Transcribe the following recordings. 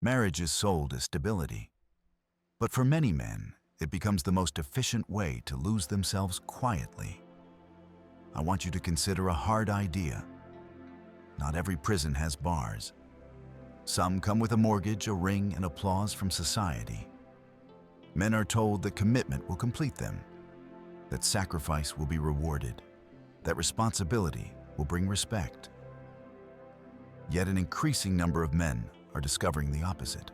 Marriage is sold as stability, but for many men, it becomes the most efficient way to lose themselves quietly. I want you to consider a hard idea. Not every prison has bars. Some come with a mortgage, a ring, and applause from society. Men are told that commitment will complete them, that sacrifice will be rewarded, that responsibility will bring respect. Yet an increasing number of men are discovering the opposite.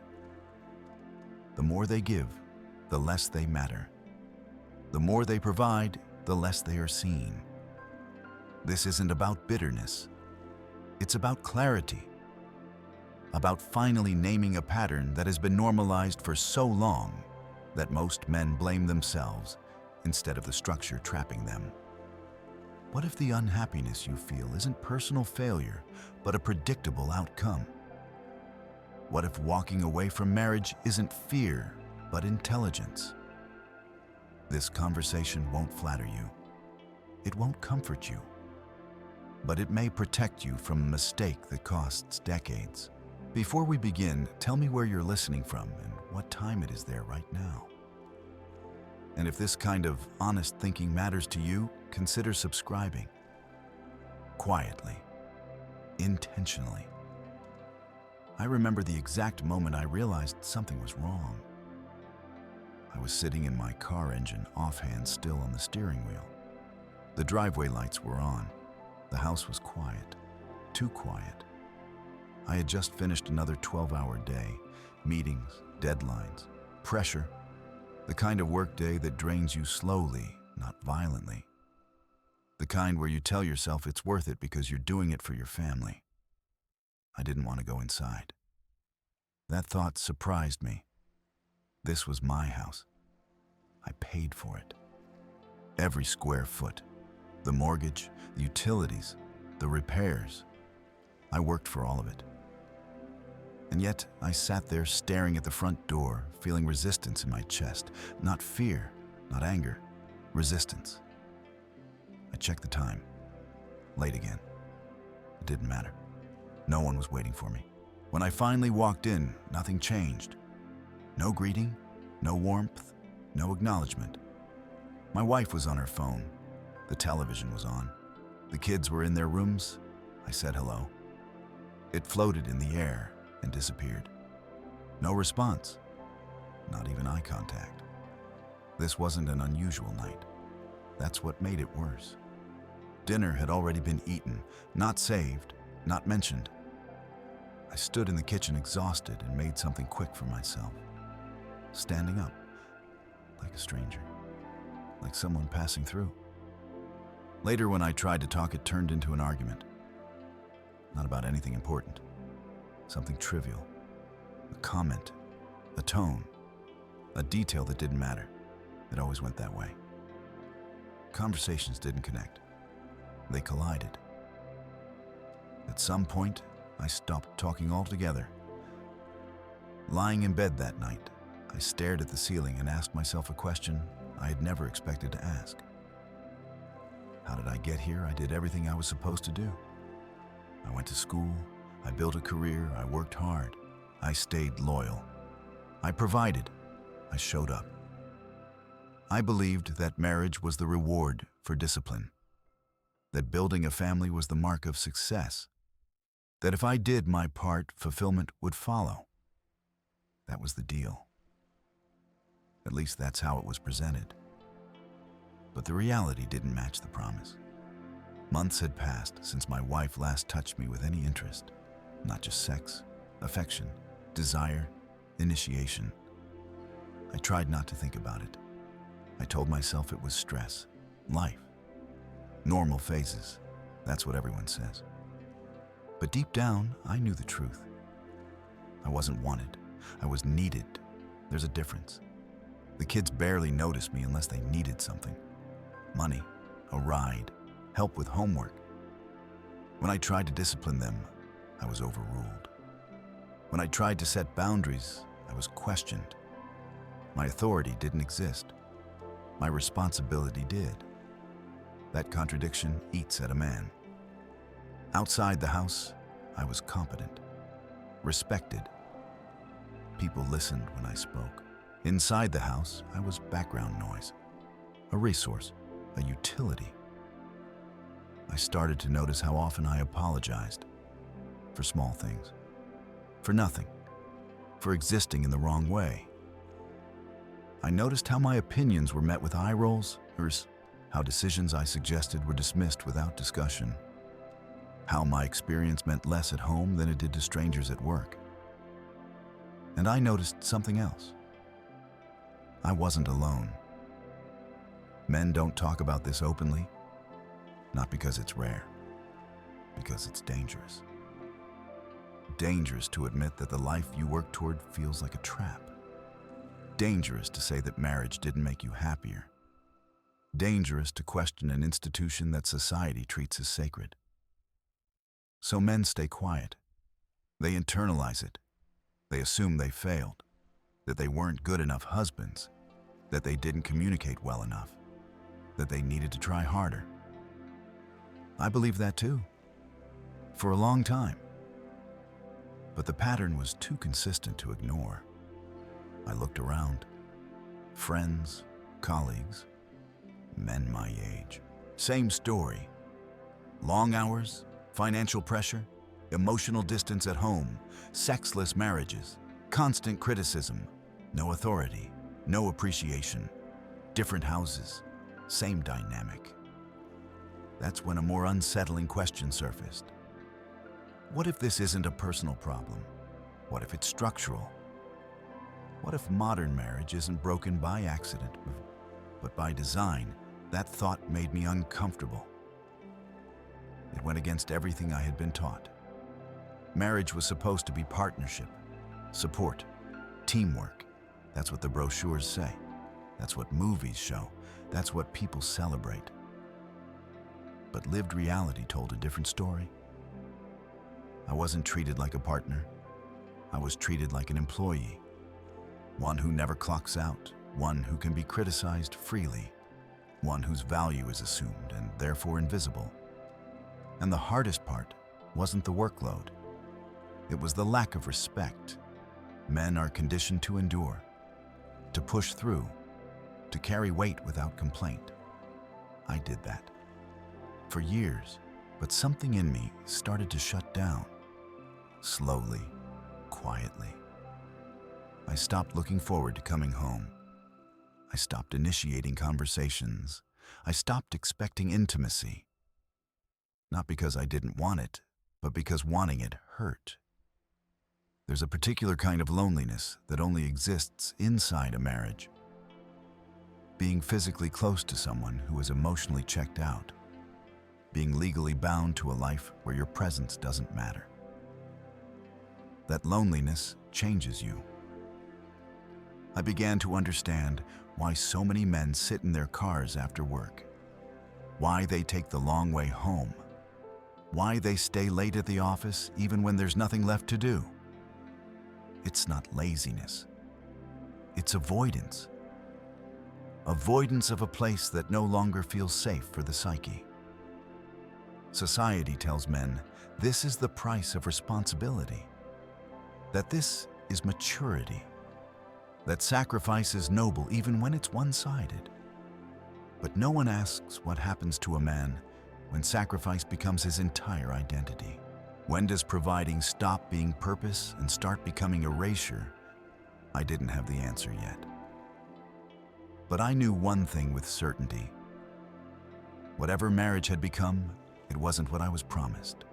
The more they give, the less they matter. The more they provide, the less they are seen. This isn't about bitterness. It's about clarity. About finally naming a pattern that has been normalized for so long that most men blame themselves instead of the structure trapping them. What if the unhappiness you feel isn't personal failure, but a predictable outcome? What if walking away from marriage isn't fear, but intelligence? This conversation won't flatter you. It won't comfort you. But it may protect you from a mistake that costs decades. Before we begin, tell me where you're listening from and what time it is there right now. And if this kind of honest thinking matters to you, consider subscribing. Quietly, intentionally. I remember the exact moment I realized something was wrong. I was sitting in my car engine, offhand still on the steering wheel. The driveway lights were on. The house was quiet, too quiet. I had just finished another 12-hour day, meetings, deadlines, pressure, the kind of workday that drains you slowly, not violently. The kind where you tell yourself it's worth it because you're doing it for your family. I didn't want to go inside. That thought surprised me. This was my house. I paid for it. Every square foot. The mortgage, the utilities, the repairs. I worked for all of it. And yet, I sat there staring at the front door, feeling resistance in my chest. Not fear, not anger, resistance. I checked the time. Late again. It didn't matter. No one was waiting for me. When I finally walked in, nothing changed. No greeting, no warmth, no acknowledgement. My wife was on her phone. The television was on. The kids were in their rooms. I said hello. It floated in the air and disappeared. No response, not even eye contact. This wasn't an unusual night. That's what made it worse. Dinner had already been eaten, not saved, not mentioned. I stood in the kitchen exhausted and made something quick for myself. Standing up, like a stranger, like someone passing through. Later, when I tried to talk, it turned into an argument. Not about anything important. Something trivial. A comment, a tone, a detail that didn't matter. It always went that way. Conversations didn't connect. They collided. At some point, I stopped talking altogether. Lying in bed that night, I stared at the ceiling and asked myself a question I had never expected to ask. How did I get here? I did everything I was supposed to do. I went to school, I built a career, I worked hard, I stayed loyal. I provided, I showed up. I believed that marriage was the reward for discipline, that building a family was the mark of success, that if I did my part, fulfillment would follow. That was the deal. At least that's how it was presented. But the reality didn't match the promise. Months had passed since my wife last touched me with any interest, not just sex, affection, desire, initiation. I tried not to think about it. I told myself it was stress, life, normal phases. That's what everyone says. But deep down, I knew the truth. I wasn't wanted. I was needed. There's a difference. The kids barely noticed me unless they needed something. Money, a ride, help with homework. When I tried to discipline them, I was overruled. When I tried to set boundaries, I was questioned. My authority didn't exist. My responsibility did. That contradiction eats at a man. Outside the house, I was competent, respected, people listened when I spoke. Inside the house, I was background noise, a resource, a utility. I started to notice how often I apologized for small things, for nothing, for existing in the wrong way. I noticed how my opinions were met with eye rolls, or how decisions I suggested were dismissed without discussion, how my experience meant less at home than it did to strangers at work. And I noticed something else. I wasn't alone. Men don't talk about this openly, not because it's rare, because it's dangerous. Dangerous to admit that the life you work toward feels like a trap. Dangerous to say that marriage didn't make you happier. Dangerous to question an institution that society treats as sacred. So men stay quiet. They internalize it. They assume they failed, that they weren't good enough husbands, that they didn't communicate well enough, that they needed to try harder. I believed that too, for a long time. But the pattern was too consistent to ignore. I looked around. Friends, colleagues, men my age. Same story. Long hours, financial pressure, emotional distance at home, sexless marriages, constant criticism, no authority, no appreciation, different houses, same dynamic. That's when a more unsettling question surfaced. What if this isn't a personal problem? What if it's structural? What if modern marriage isn't broken by accident, but by design? That thought made me uncomfortable. It went against everything I had been taught. Marriage was supposed to be partnership, support, teamwork. That's what the brochures say. That's what movies show. That's what people celebrate. But lived reality told a different story. I wasn't treated like a partner. I was treated like an employee. One who never clocks out, one who can be criticized freely, one whose value is assumed and therefore invisible. And the hardest part wasn't the workload. It was the lack of respect. Men are conditioned to endure, to push through, to carry weight without complaint. I did that for years, but something in me started to shut down. Slowly, quietly. I stopped looking forward to coming home. I stopped initiating conversations. I stopped expecting intimacy. Not because I didn't want it, but because wanting it hurt. There's a particular kind of loneliness that only exists inside a marriage. Being physically close to someone who is emotionally checked out. Being legally bound to a life where your presence doesn't matter. That loneliness changes you. I began to understand why so many men sit in their cars after work, why they take the long way home, why they stay late at the office even when there's nothing left to do. It's not laziness. It's avoidance. Avoidance of a place that no longer feels safe for the psyche. Society tells men this is the price of responsibility, that this is maturity, that sacrifice is noble even when it's one-sided. But no one asks what happens to a man when sacrifice becomes his entire identity. When does providing stop being purpose and start becoming erasure? I didn't have the answer yet. But I knew one thing with certainty. Whatever marriage had become, it wasn't what I was promised.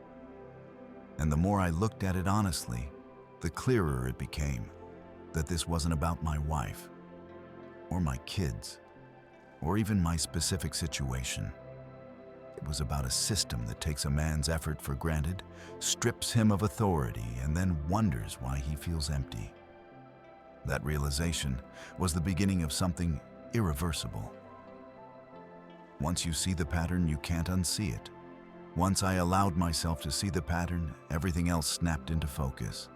And the more I looked at it honestly, the clearer it became that this wasn't about my wife, or my kids, or even my specific situation. It was about a system that takes a man's effort for granted, strips him of authority, and then wonders why he feels empty. That realization was the beginning of something irreversible. Once you see the pattern, you can't unsee it. Once I allowed myself to see the pattern, everything else snapped into focus.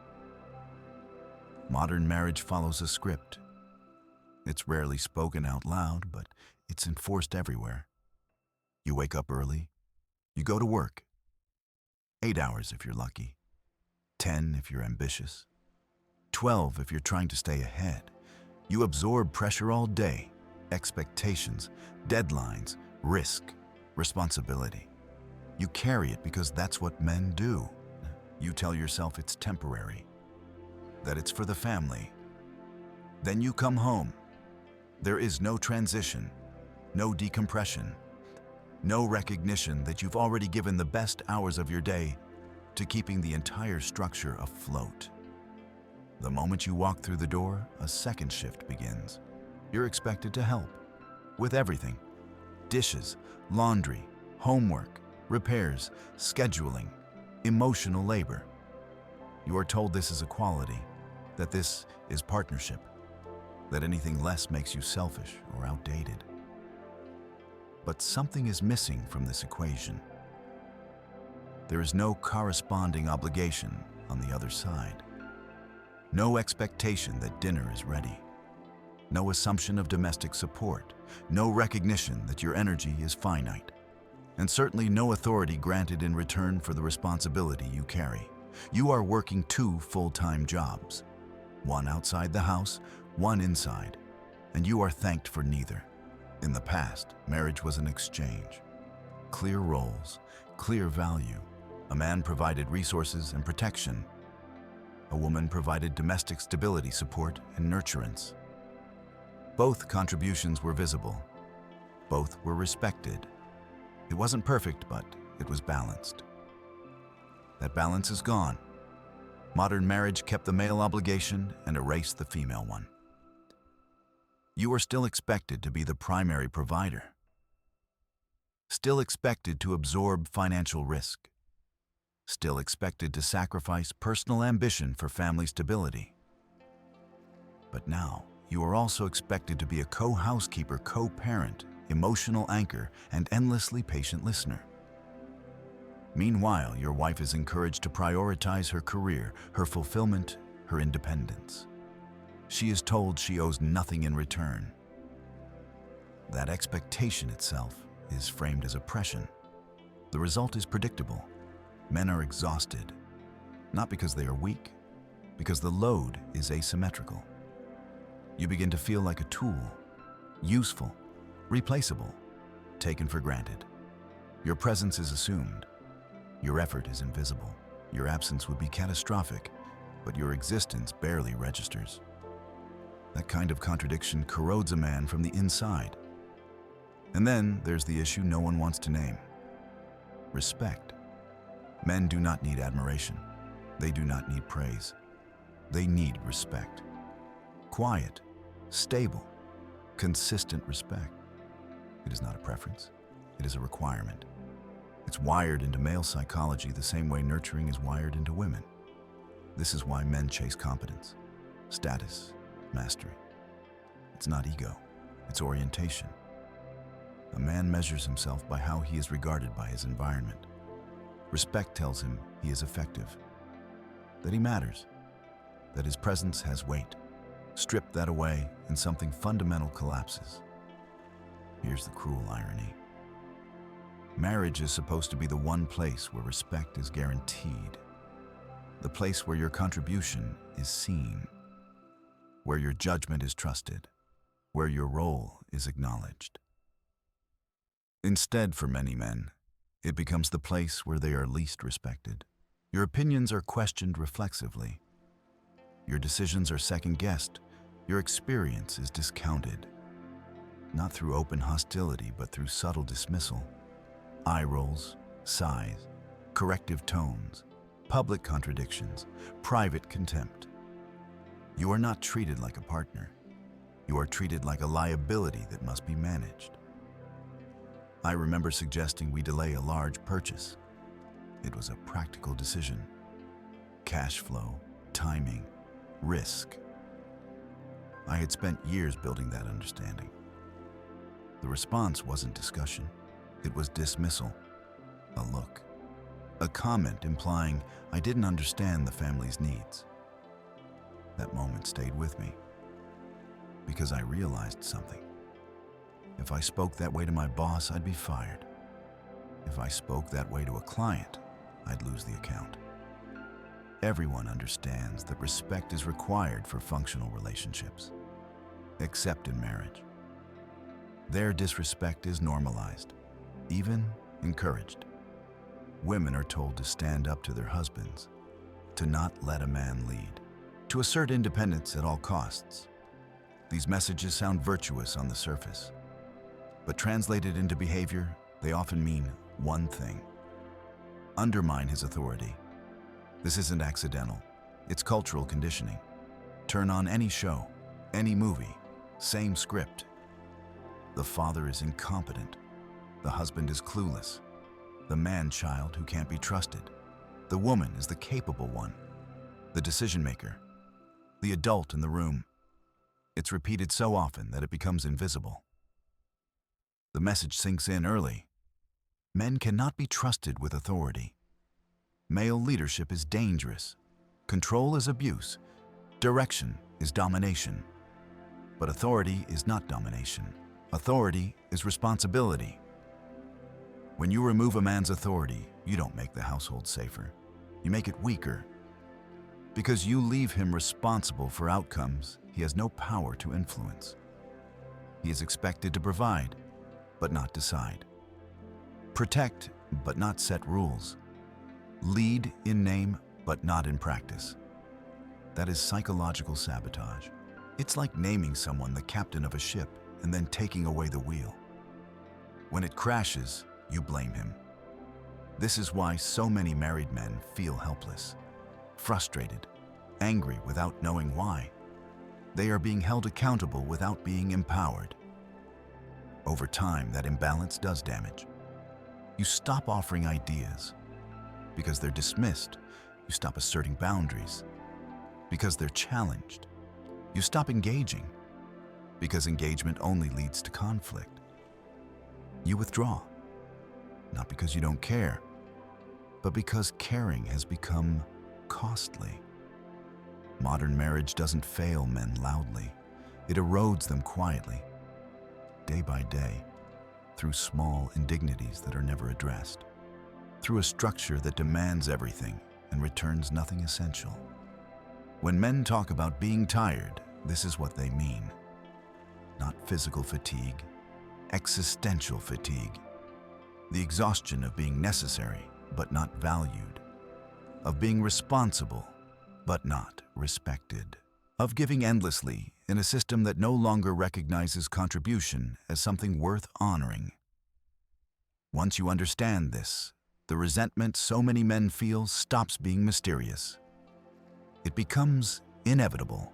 Modern marriage follows a script. It's rarely spoken out loud, but it's enforced everywhere. You wake up early. You go to work. 8 hours if you're lucky. 10 if you're ambitious. 12 if you're trying to stay ahead. You absorb pressure all day, expectations, deadlines, risk, responsibility. You carry it because that's what men do. You tell yourself it's temporary, that it's for the family. Then you come home. There is no transition, no decompression, no recognition that you've already given the best hours of your day to keeping the entire structure afloat. The moment you walk through the door, a second shift begins. You're expected to help with everything: dishes, laundry, homework, repairs, scheduling, emotional labor. You are told this is equality, that this is partnership, that anything less makes you selfish or outdated. But something is missing from this equation. There is no corresponding obligation on the other side. No expectation that dinner is ready. No assumption of domestic support. No recognition that your energy is finite. And certainly no authority granted in return for the responsibility you carry. You are working two full-time jobs, one outside the house, one inside, and you are thanked for neither. In the past, marriage was an exchange. Clear roles, clear value. A man provided resources and protection. A woman provided domestic stability, support, and nurturance. Both contributions were visible. Both were respected. It wasn't perfect, but it was balanced. That balance is gone. Modern marriage kept the male obligation and erased the female one. You are still expected to be the primary provider. Still expected to absorb financial risk. Still expected to sacrifice personal ambition for family stability. But now, you are also expected to be a co-housekeeper, co-parent, emotional anchor, and endlessly patient listener. Meanwhile, your wife is encouraged to prioritize her career, her fulfillment, her independence. She is told she owes nothing in return. That expectation itself is framed as oppression. The result is predictable. Men are exhausted, not because they are weak, because the load is asymmetrical. You begin to feel like a tool, useful, replaceable, taken for granted. Your presence is assumed. Your effort is invisible. Your absence would be catastrophic, but your existence barely registers. That kind of contradiction corrodes a man from the inside. And then there's the issue no one wants to name: respect. Men do not need admiration. They do not need praise. They need respect. Quiet, stable, consistent respect. It is not a preference. It is a requirement. It's wired into male psychology the same way nurturing is wired into women. This is why men chase competence, status, mastery. It's not ego, it's orientation. A man measures himself by how he is regarded by his environment. Respect tells him he is effective, that he matters, that his presence has weight. Strip that away and something fundamental collapses. Here's the cruel irony. Marriage is supposed to be the one place where respect is guaranteed, the place where your contribution is seen, where your judgment is trusted, where your role is acknowledged. Instead, for many men, it becomes the place where they are least respected. Your opinions are questioned reflexively. Your decisions are second-guessed. Your experience is discounted, not through open hostility, but through subtle dismissal. Eye rolls, sighs, corrective tones, public contradictions, private contempt. You are not treated like a partner. You are treated like a liability that must be managed. I remember suggesting we delay a large purchase. It was a practical decision. Cash flow, timing, risk. I had spent years building that understanding. The response wasn't discussion. It was dismissal, a look, a comment implying I didn't understand the family's needs. That moment stayed with me because I realized something. If I spoke that way to my boss, I'd be fired. If I spoke that way to a client, I'd lose the account. Everyone understands that respect is required for functional relationships, except in marriage. Their disrespect is normalized, even encouraged. Women are told to stand up to their husbands, to not let a man lead, to assert independence at all costs. These messages sound virtuous on the surface, but translated into behavior, they often mean one thing: undermine his authority. This isn't accidental, it's cultural conditioning. Turn on any show, any movie, same script. The father is incompetent, the husband is clueless, the man-child who can't be trusted. The woman is the capable one, the decision maker, the adult in the room. It's repeated so often that it becomes invisible. The message sinks in early. Men cannot be trusted with authority. Male leadership is dangerous. Control is abuse. Direction is domination. But authority is not domination. Authority is responsibility. When you remove a man's authority, you don't make the household safer. You make it weaker. Because you leave him responsible for outcomes he has no power to influence. He is expected to provide, but not decide. Protect, but not set rules. Lead in name, but not in practice. That is psychological sabotage. It's like naming someone the captain of a ship and then taking away the wheel. When it crashes, you blame him. This is why so many married men feel helpless, frustrated, angry without knowing why. They are being held accountable without being empowered. Over time, that imbalance does damage. You stop offering ideas because they're dismissed. You stop asserting boundaries because they're challenged. You stop engaging because engagement only leads to conflict. You withdraw, not because you don't care, but because caring has become costly. Modern marriage doesn't fail men loudly. It erodes them quietly, day by day, through small indignities that are never addressed, through a structure that demands everything and returns nothing essential. When men talk about being tired, this is what they mean. Not physical fatigue, existential fatigue. The exhaustion of being necessary but not valued, of being responsible but not respected, of giving endlessly in a system that no longer recognizes contribution as something worth honoring. Once you understand this, the resentment so many men feel stops being mysterious. It becomes inevitable.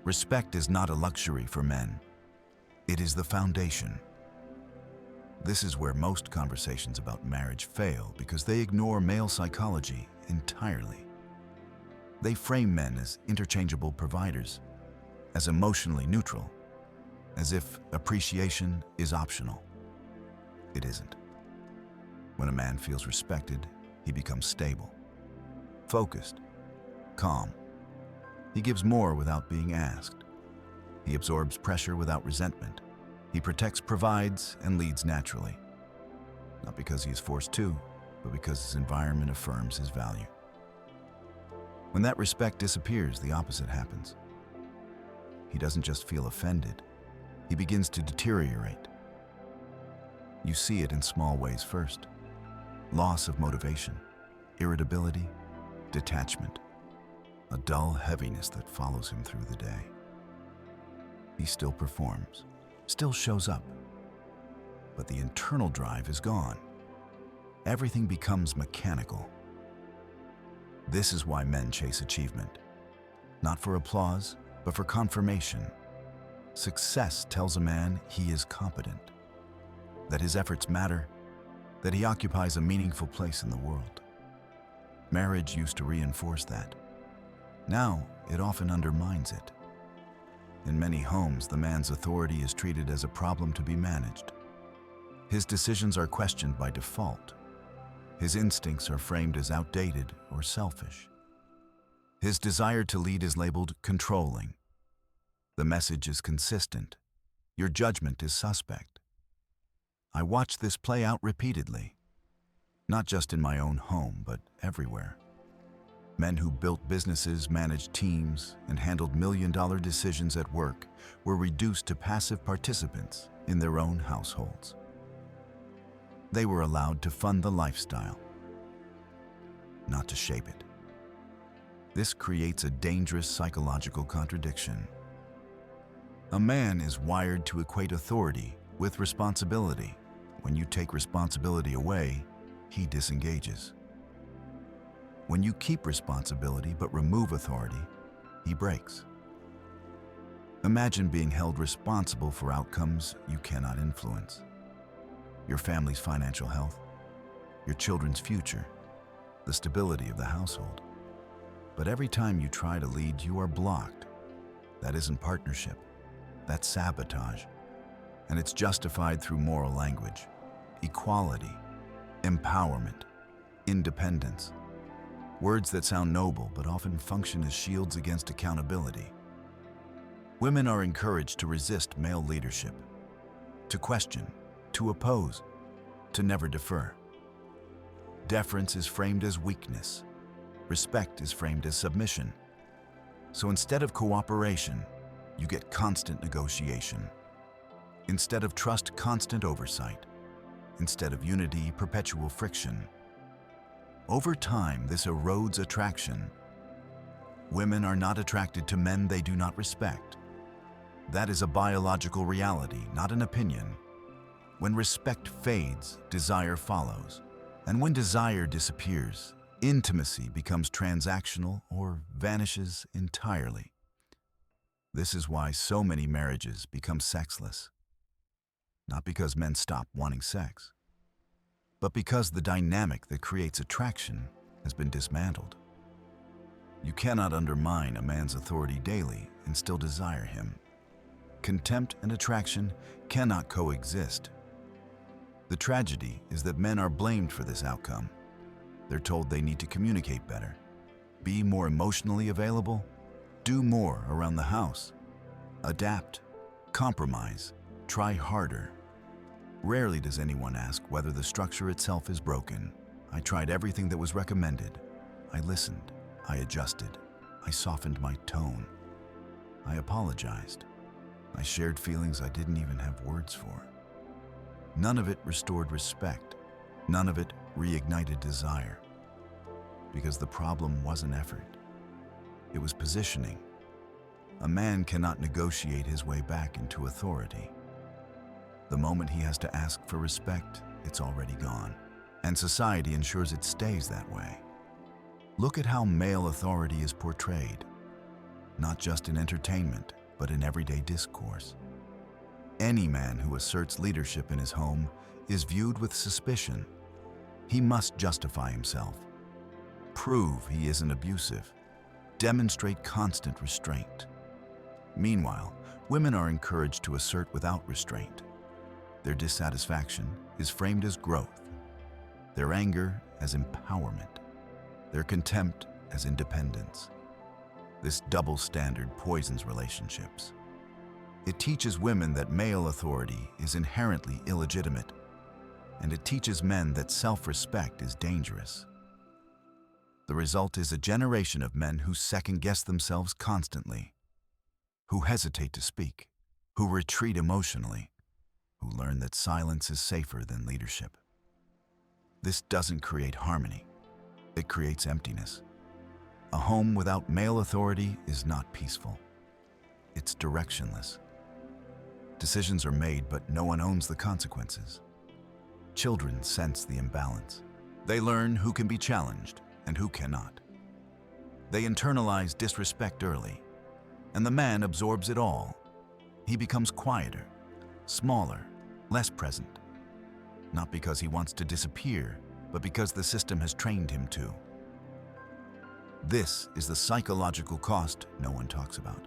Respect is not a luxury for men. It is the foundation. This is where most conversations about marriage fail because they ignore male psychology entirely. They frame men as interchangeable providers, as emotionally neutral, as if appreciation is optional. It isn't. When a man feels respected, he becomes stable, focused, calm. He gives more without being asked. He absorbs pressure without resentment. He protects, provides, and leads naturally. Not because he is forced to, but because his environment affirms his value. When that respect disappears, the opposite happens. He doesn't just feel offended. He begins to deteriorate. You see it in small ways first. Loss of motivation, irritability, detachment, a dull heaviness that follows him through the day. He still performs, still shows up, but the internal drive is gone. Everything becomes mechanical. This is why men chase achievement, not for applause, but for confirmation. Success tells a man he is competent, that his efforts matter, that he occupies a meaningful place in the world. Marriage used to reinforce that. Now, it often undermines it. In many homes, the man's authority is treated as a problem to be managed. His decisions are questioned by default. His instincts are framed as outdated or selfish. His desire to lead is labeled controlling. The message is consistent. Your judgment is suspect. I watch this play out repeatedly, not just in my own home, but everywhere. Men who built businesses, managed teams, and handled million-dollar decisions at work were reduced to passive participants in their own households. They were allowed to fund the lifestyle, not to shape it. This creates a dangerous psychological contradiction. A man is wired to equate authority with responsibility. When you take responsibility away, he disengages. When you keep responsibility but remove authority, he breaks. Imagine being held responsible for outcomes you cannot influence. Your family's financial health, your children's future, the stability of the household. But every time you try to lead, you are blocked. That isn't partnership. That's sabotage. And it's justified through moral language, equality, empowerment, independence. Words that sound noble but often function as shields against accountability. Women are encouraged to resist male leadership, to question, to oppose, to never defer. Deference is framed as weakness. Respect is framed as submission. So instead of cooperation, you get constant negotiation. Instead of trust, constant oversight. Instead of unity, perpetual friction. Over time, this erodes attraction. Women are not attracted to men they do not respect. That is a biological reality, not an opinion. When respect fades, desire follows. And when desire disappears, intimacy becomes transactional or vanishes entirely. This is why so many marriages become sexless. Not because men stop wanting sex, but because the dynamic that creates attraction has been dismantled. You cannot undermine a man's authority daily and still desire him. Contempt and attraction cannot coexist. The tragedy is that men are blamed for this outcome. They're told they need to communicate better, be more emotionally available, do more around the house, adapt, compromise, try harder. Rarely does anyone ask whether the structure itself is broken. I tried everything that was recommended. I listened, I adjusted, I softened my tone. I apologized. I shared feelings I didn't even have words for. None of it restored respect. None of it reignited desire. Because the problem wasn't effort. It was positioning. A man cannot negotiate his way back into authority. The moment he has to ask for respect, it's already gone. And society ensures it stays that way. Look at how male authority is portrayed. Not just in entertainment, but in everyday discourse. Any man who asserts leadership in his home is viewed with suspicion. He must justify himself, prove he isn't abusive, demonstrate constant restraint. Meanwhile, women are encouraged to assert without restraint. Their dissatisfaction is framed as growth, their anger as empowerment, their contempt as independence. This double standard poisons relationships. It teaches women that male authority is inherently illegitimate, and it teaches men that self-respect is dangerous. The result is a generation of men who second-guess themselves constantly, who hesitate to speak, who retreat emotionally, who learn that silence is safer than leadership. This doesn't create harmony. It creates emptiness. A home without male authority is not peaceful. It's directionless. Decisions are made, but no one owns the consequences. Children sense the imbalance. They learn who can be challenged and who cannot. They internalize disrespect early, and the man absorbs it all. He becomes quieter, smaller, less present. Not because he wants to disappear, but because the system has trained him to. This is the psychological cost no one talks about.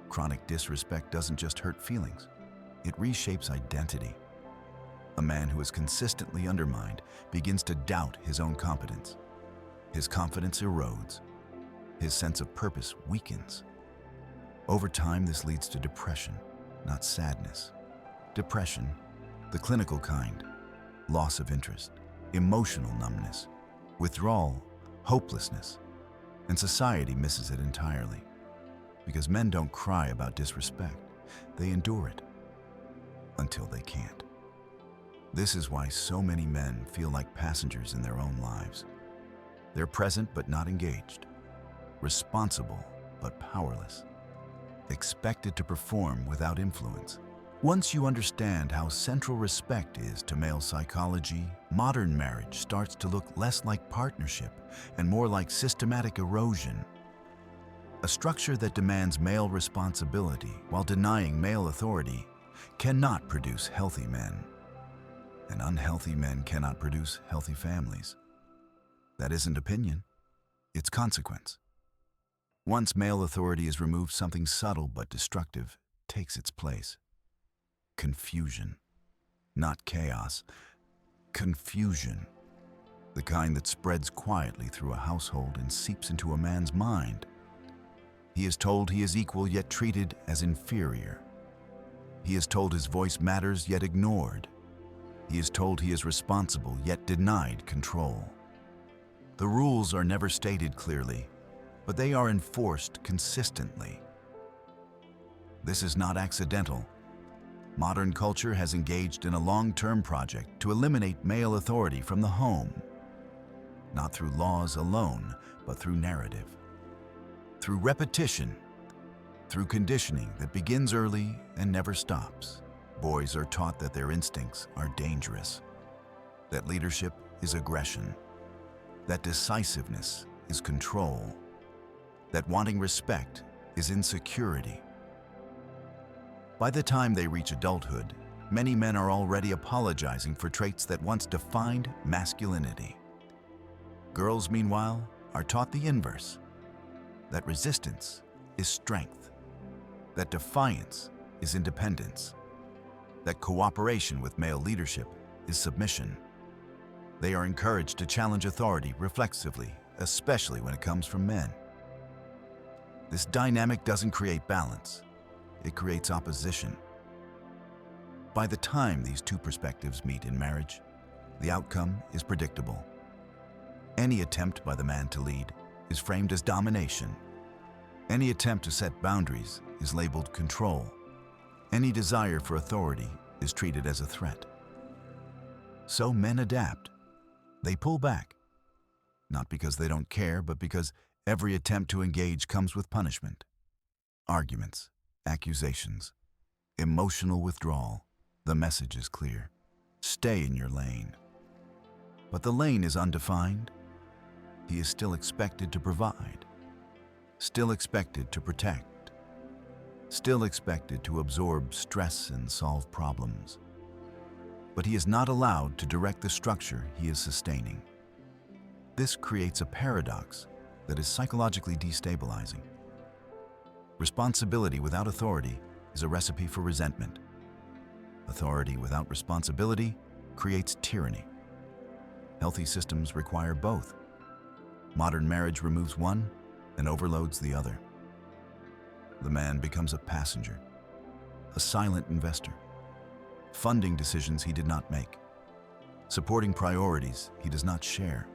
Chronic disrespect doesn't just hurt feelings, it reshapes identity. A man who is consistently undermined begins to doubt his own competence. His confidence erodes. His sense of purpose weakens. Over time, this leads to depression, not sadness. Depression, the clinical kind, loss of interest, emotional numbness, withdrawal, hopelessness. And society misses it entirely. Because men don't cry about disrespect. They endure it until they can't. This is why so many men feel like passengers in their own lives. They're present but not engaged, responsible but powerless, expected to perform without influence. Once you understand how central respect is to male psychology, modern marriage starts to look less like partnership and more like systematic erosion. A structure that demands male responsibility while denying male authority cannot produce healthy men. And unhealthy men cannot produce healthy families. That isn't opinion, it's consequence. Once male authority is removed, something subtle but destructive takes its place. Confusion. Not chaos. Confusion. The kind that spreads quietly through a household and seeps into a man's mind. He is told he is equal yet treated as inferior. He is told his voice matters yet ignored. He is told he is responsible yet denied control. The rules are never stated clearly, but they are enforced consistently. This is not accidental. Modern culture has engaged in a long-term project to eliminate male authority from the home, not through laws alone, but through narrative, through repetition, through conditioning that begins early and never stops. Boys are taught that their instincts are dangerous, that leadership is aggression, that decisiveness is control, that wanting respect is insecurity. By the time they reach adulthood, many men are already apologizing for traits that once defined masculinity. Girls, meanwhile, are taught the inverse, that resistance is strength, that defiance is independence, that cooperation with male leadership is submission. They are encouraged to challenge authority reflexively, especially when it comes from men. This dynamic doesn't create balance, it creates opposition. By the time these two perspectives meet in marriage, the outcome is predictable. Any attempt by the man to lead is framed as domination. Any attempt to set boundaries is labeled control. Any desire for authority is treated as a threat. So men adapt. They pull back, not because they don't care, but because every attempt to engage comes with punishment. Arguments, accusations, emotional withdrawal. The message is clear. Stay in your lane. But the lane is undefined. He is still expected to provide, still expected to protect, still expected to absorb stress and solve problems. But he is not allowed to direct the structure he is sustaining. This creates a paradox that is psychologically destabilizing. Responsibility without authority is a recipe for resentment. Authority without responsibility creates tyranny. Healthy systems require both. Modern marriage removes one and overloads the other. The man becomes a passenger, a silent investor, funding decisions he did not make, supporting priorities he does not share,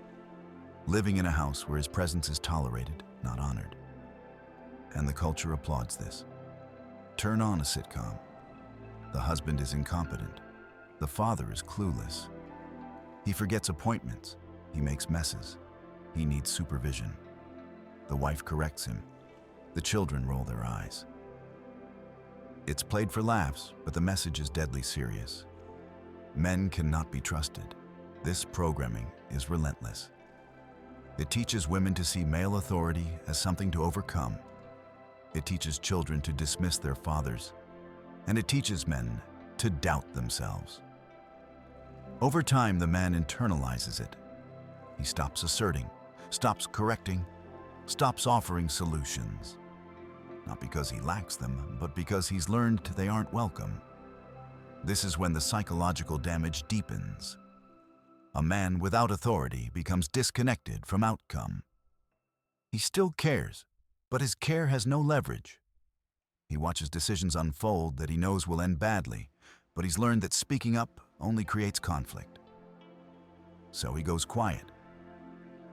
living in a house where his presence is tolerated, not honored. And the culture applauds this. Turn on a sitcom. The husband is incompetent. The father is clueless. He forgets appointments. He makes messes. He needs supervision. The wife corrects him. The children roll their eyes. It's played for laughs, but the message is deadly serious. Men cannot be trusted. This programming is relentless. It teaches women to see male authority as something to overcome. It teaches children to dismiss their fathers. And it teaches men to doubt themselves. Over time, the man internalizes it. He stops asserting, stops correcting, stops offering solutions. Not because he lacks them, but because he's learned they aren't welcome. This is when the psychological damage deepens. A man without authority becomes disconnected from outcome. He still cares, but his care has no leverage. He watches decisions unfold that he knows will end badly, but he's learned that speaking up only creates conflict. So he goes quiet.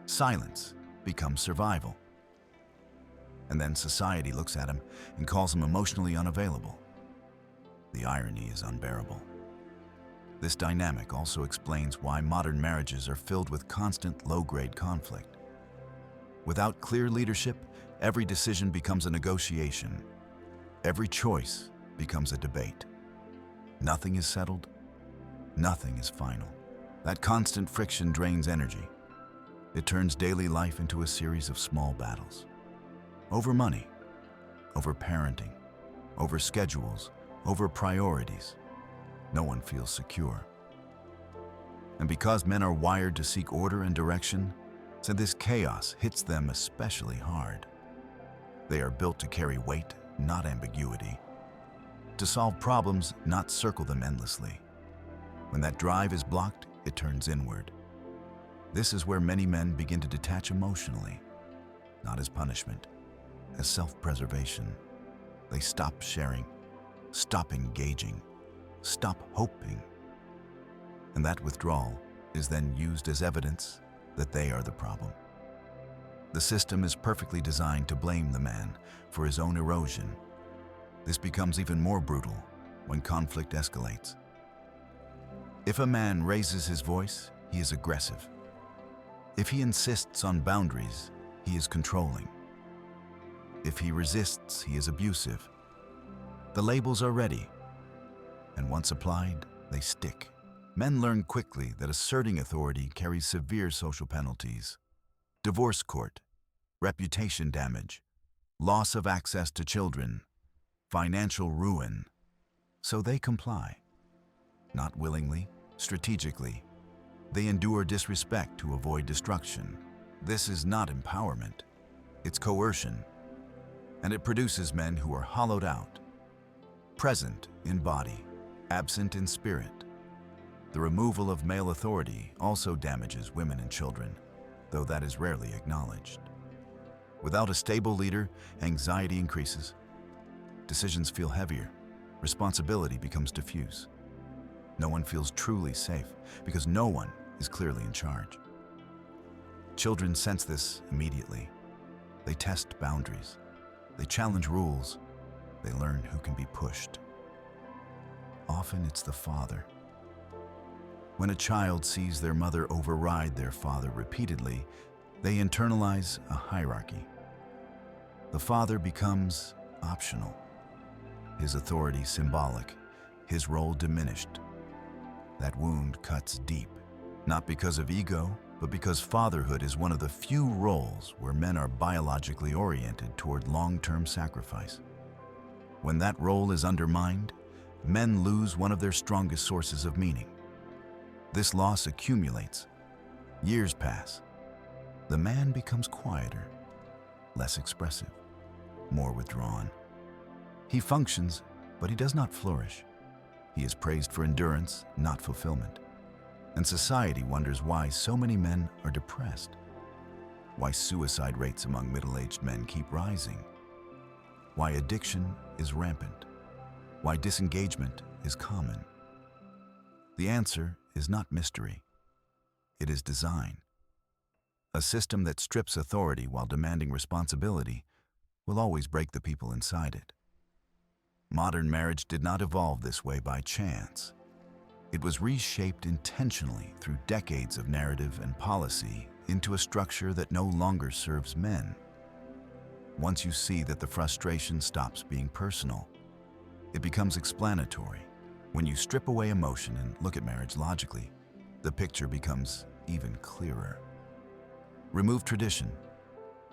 Silence becomes survival. And then society looks at him and calls him emotionally unavailable. The irony is unbearable. This dynamic also explains why modern marriages are filled with constant low-grade conflict. Without clear leadership, every decision becomes a negotiation. Every choice becomes a debate. Nothing is settled. Nothing is final. That constant friction drains energy. It turns daily life into a series of small battles. Over money, over parenting, over schedules, over priorities. No one feels secure. And because men are wired to seek order and direction, so this chaos hits them especially hard. They are built to carry weight, not ambiguity. To solve problems, not circle them endlessly. When that drive is blocked, it turns inward. This is where many men begin to detach emotionally, not as punishment, as self-preservation. They stop sharing, stop engaging, stop hoping. And that withdrawal is then used as evidence that they are the problem. The system is perfectly designed to blame the man for his own erosion. This becomes even more brutal when conflict escalates. If a man raises his voice, he is aggressive. If he insists on boundaries, he is controlling. If he resists, he is abusive. The labels are ready, and once applied, they stick. Men learn quickly that asserting authority carries severe social penalties: divorce court, reputation damage, loss of access to children, financial ruin. So they comply. Not willingly, strategically. They endure disrespect to avoid destruction. This is not empowerment. It's coercion. And it produces men who are hollowed out, present in body, absent in spirit. The removal of male authority also damages women and children, though that is rarely acknowledged. Without a stable leader, anxiety increases. Decisions feel heavier. Responsibility becomes diffuse. No one feels truly safe because no one is clearly in charge. Children sense this immediately. They test boundaries. They challenge rules. They learn who can be pushed. Often it's the father. When a child sees their mother override their father repeatedly, they internalize a hierarchy. The father becomes optional. His authority symbolic, his role diminished. That wound cuts deep, not because of ego, but because fatherhood is one of the few roles where men are biologically oriented toward long-term sacrifice. When that role is undermined, men lose one of their strongest sources of meaning. This loss accumulates. Years pass. The man becomes quieter, less expressive, more withdrawn. He functions, but he does not flourish. He is praised for endurance, not fulfillment. And society wonders why so many men are depressed, why suicide rates among middle-aged men keep rising, why addiction is rampant, why disengagement is common. The answer is not mystery. It is design. A system that strips authority while demanding responsibility will always break the people inside it. Modern marriage did not evolve this way by chance. It was reshaped intentionally through decades of narrative and policy into a structure that no longer serves men. Once you see that the frustration stops being personal, it becomes explanatory. When you strip away emotion and look at marriage logically, the picture becomes even clearer. Remove tradition,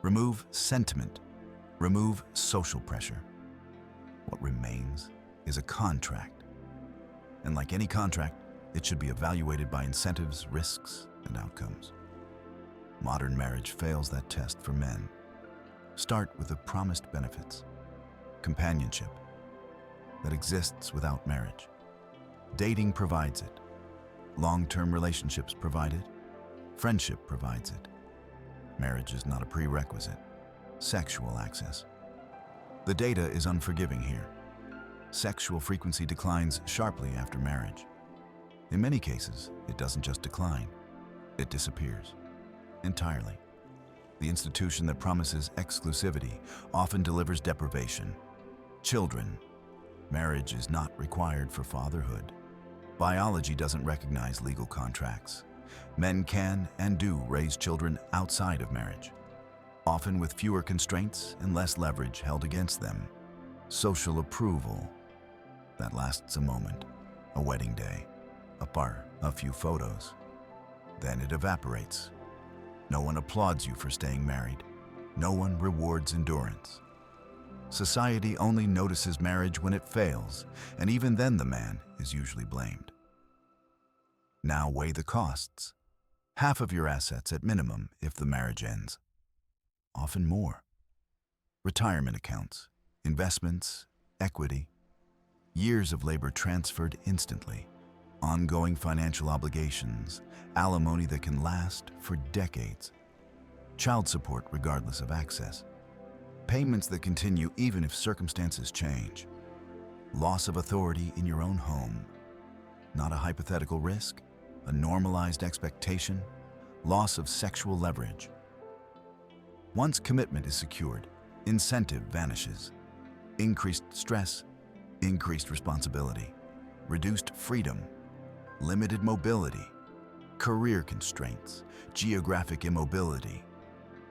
remove sentiment, remove social pressure. What remains is a contract. And like any contract, it should be evaluated by incentives, risks, and outcomes. Modern marriage fails that test for men. Start with the promised benefits. Companionship that exists without marriage. Dating provides it. Long-term relationships provide it. Friendship provides it. Marriage is not a prerequisite. Sexual access. The data is unforgiving here. Sexual frequency declines sharply after marriage. In many cases, it doesn't just decline, it disappears entirely. The institution that promises exclusivity often delivers deprivation. Children. Marriage is not required for fatherhood. Biology doesn't recognize legal contracts. Men can and do raise children outside of marriage, often with fewer constraints and less leverage held against them. Social approval. That lasts a moment, a wedding day, a bar, a few photos. Then it evaporates. No one applauds you for staying married. No one rewards endurance. Society only notices marriage when it fails, and even then the man is usually blamed. Now weigh the costs. Half of your assets at minimum if the marriage ends. Often more. Retirement accounts, investments, equity. Years of labor transferred instantly. Ongoing financial obligations, alimony that can last for decades. Child support regardless of access. Payments that continue even if circumstances change. Loss of authority in your own home. Not a hypothetical risk, a normalized expectation. Loss of sexual leverage. Once commitment is secured, incentive vanishes. Increased stress, increased responsibility, reduced freedom, limited mobility, career constraints, geographic immobility,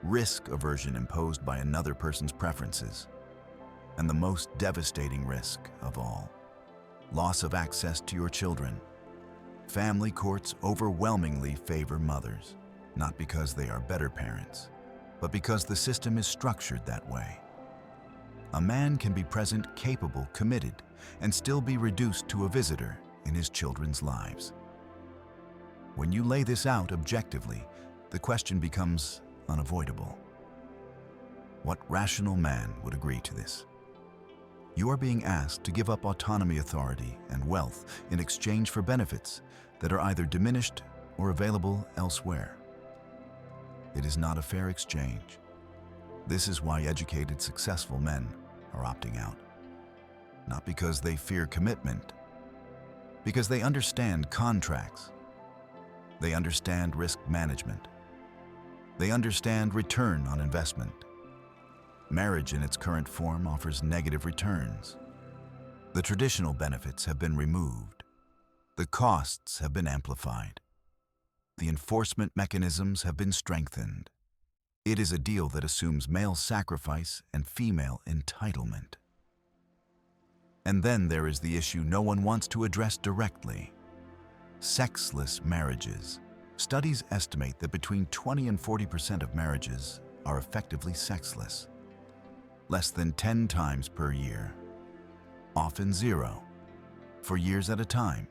risk aversion imposed by another person's preferences, and the most devastating risk of all, loss of access to your children. Family courts overwhelmingly favor mothers, not because they are better parents, but because the system is structured that way. A man can be present, capable, committed, and still be reduced to a visitor in his children's lives. When you lay this out objectively, the question becomes unavoidable. What rational man would agree to this? You are being asked to give up autonomy, authority, and wealth in exchange for benefits that are either diminished or available elsewhere. It is not a fair exchange. This is why educated, successful men are opting out. Not because they fear commitment, because they understand contracts. They understand risk management. They understand return on investment. Marriage in its current form offers negative returns. The traditional benefits have been removed. The costs have been amplified. The enforcement mechanisms have been strengthened. It is a deal that assumes male sacrifice and female entitlement. And then there is the issue no one wants to address directly: sexless marriages. Studies estimate that between 20 and 40% of marriages are effectively sexless. Less than 10 times per year. Often zero, for years at a time.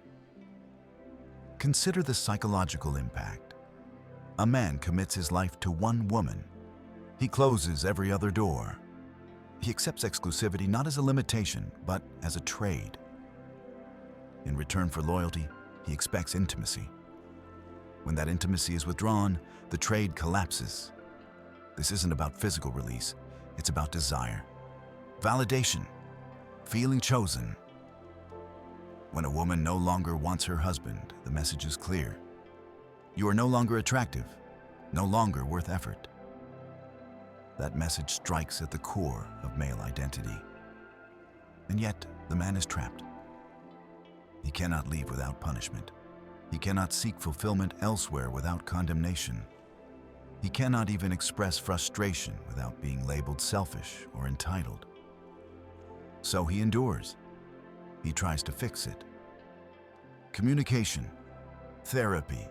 Consider the psychological impact. A man commits his life to one woman. He closes every other door. He accepts exclusivity not as a limitation, but as a trade. In return for loyalty, he expects intimacy. When that intimacy is withdrawn, the trade collapses. This isn't about physical release, it's about desire, validation, feeling chosen. When a woman no longer wants her husband, the message is clear. You are no longer attractive, no longer worth effort. That message strikes at the core of male identity. And yet, the man is trapped. He cannot leave without punishment. He cannot seek fulfillment elsewhere without condemnation. He cannot even express frustration without being labeled selfish or entitled. So he endures. He tries to fix it. Communication, therapy,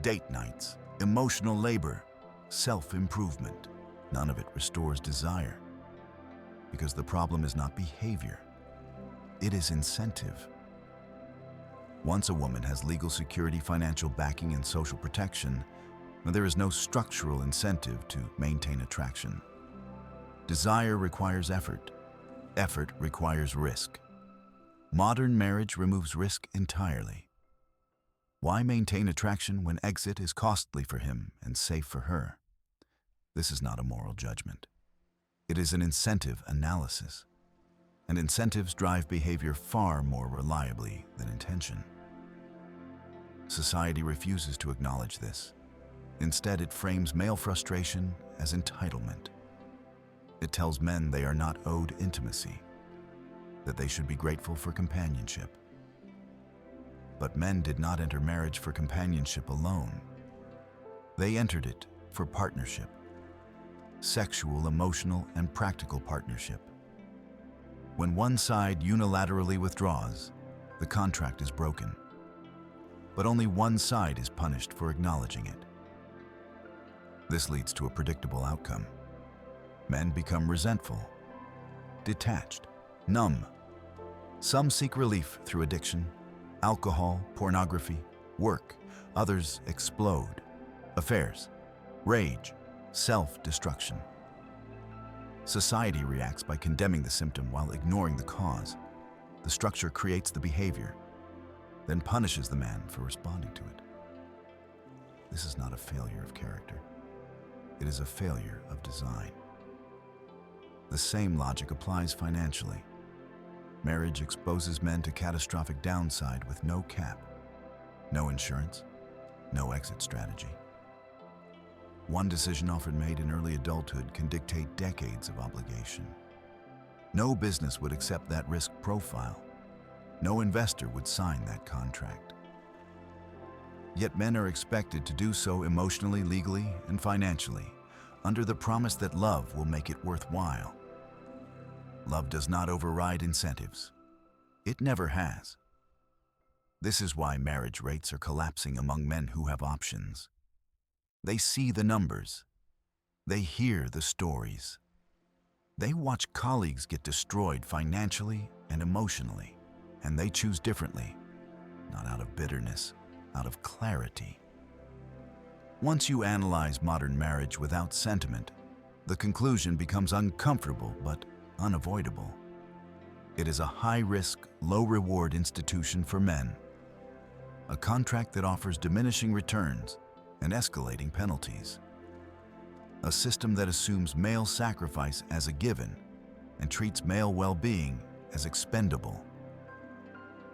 date nights, emotional labor, self-improvement. None of it restores desire. Because the problem is not behavior. It is incentive. Once a woman has legal security, financial backing, and social protection, there is no structural incentive to maintain attraction. Desire requires effort. Effort requires risk. Modern marriage removes risk entirely. Why maintain attraction when exit is costly for him and safe for her? This is not a moral judgment. It is an incentive analysis. And incentives drive behavior far more reliably than intention. Society refuses to acknowledge this. Instead, it frames male frustration as entitlement. It tells men they are not owed intimacy, that they should be grateful for companionship. But men did not enter marriage for companionship alone. They entered it for partnership, sexual, emotional, and practical partnership. When one side unilaterally withdraws, the contract is broken. But only one side is punished for acknowledging it. This leads to a predictable outcome. Men become resentful, detached, numb. Some seek relief through addiction, alcohol, pornography, work. Others explode. Affairs, rage, self-destruction. Society reacts by condemning the symptom while ignoring the cause. The structure creates the behavior, then punishes the man for responding to it. This is not a failure of character. It is a failure of design. The same logic applies financially. Marriage exposes men to catastrophic downside with no cap, no insurance, no exit strategy. One decision often made in early adulthood can dictate decades of obligation. No business would accept that risk profile. No investor would sign that contract. Yet men are expected to do so emotionally, legally, and financially, under the promise that love will make it worthwhile. Love does not override incentives. It never has. This is why marriage rates are collapsing among men who have options. They see the numbers. They hear the stories. They watch colleagues get destroyed financially and emotionally, and they choose differently, not out of bitterness, out of clarity. Once you analyze modern marriage without sentiment, the conclusion becomes uncomfortable but unavoidable. It is a high-risk, low-reward institution for men, a contract that offers diminishing returns and escalating penalties, a system that assumes male sacrifice as a given and treats male well-being as expendable.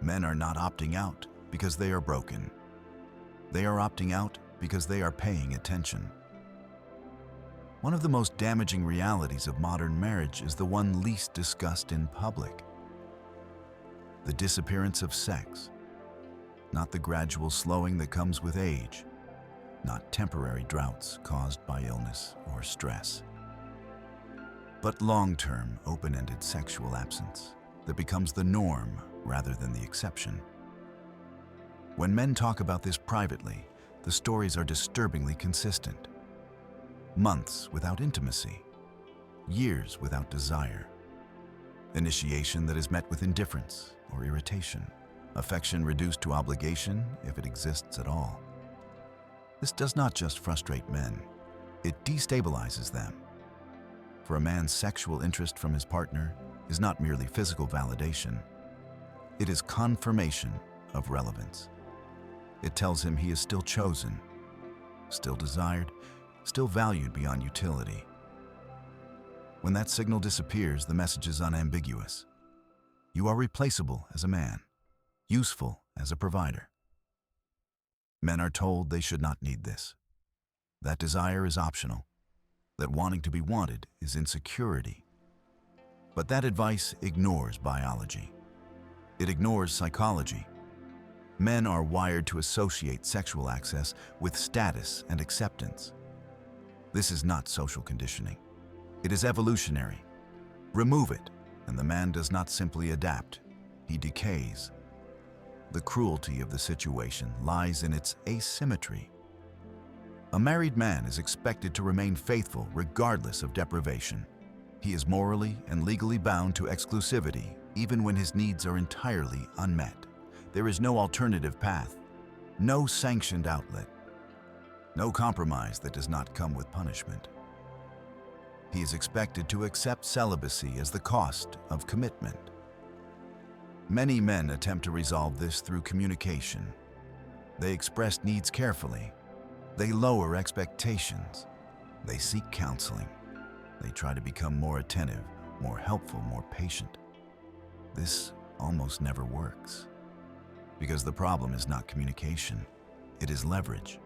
Men are not opting out because they are broken. They are opting out because they are paying attention. One of the most damaging realities of modern marriage is the one least discussed in public: the disappearance of sex, not the gradual slowing that comes with age, not temporary droughts caused by illness or stress, but long-term, open-ended sexual absence that becomes the norm rather than the exception. When men talk about this privately, the stories are disturbingly consistent. Months without intimacy, years without desire, initiation that is met with indifference or irritation, affection reduced to obligation if it exists at all. This does not just frustrate men, it destabilizes them. For a man's sexual interest from his partner is not merely physical validation, it is confirmation of relevance. It tells him he is still chosen, still desired, still valued beyond utility. When that signal disappears, the message is unambiguous. You are replaceable as a man, useful as a provider. Men are told they should not need this, that desire is optional, that wanting to be wanted is insecurity. But that advice ignores biology. It ignores psychology. Men are wired to associate sexual access with status and acceptance. This is not social conditioning. It is evolutionary. Remove it, and the man does not simply adapt, he decays. The cruelty of the situation lies in its asymmetry. A married man is expected to remain faithful regardless of deprivation. He is morally and legally bound to exclusivity, even when his needs are entirely unmet. There is no alternative path, no sanctioned outlet, no compromise that does not come with punishment. He is expected to accept celibacy as the cost of commitment. Many men attempt to resolve this through communication. They express needs carefully. They lower expectations. They seek counseling. They try to become more attentive, more helpful, more patient. This almost never works, because the problem is not communication, it is leverage.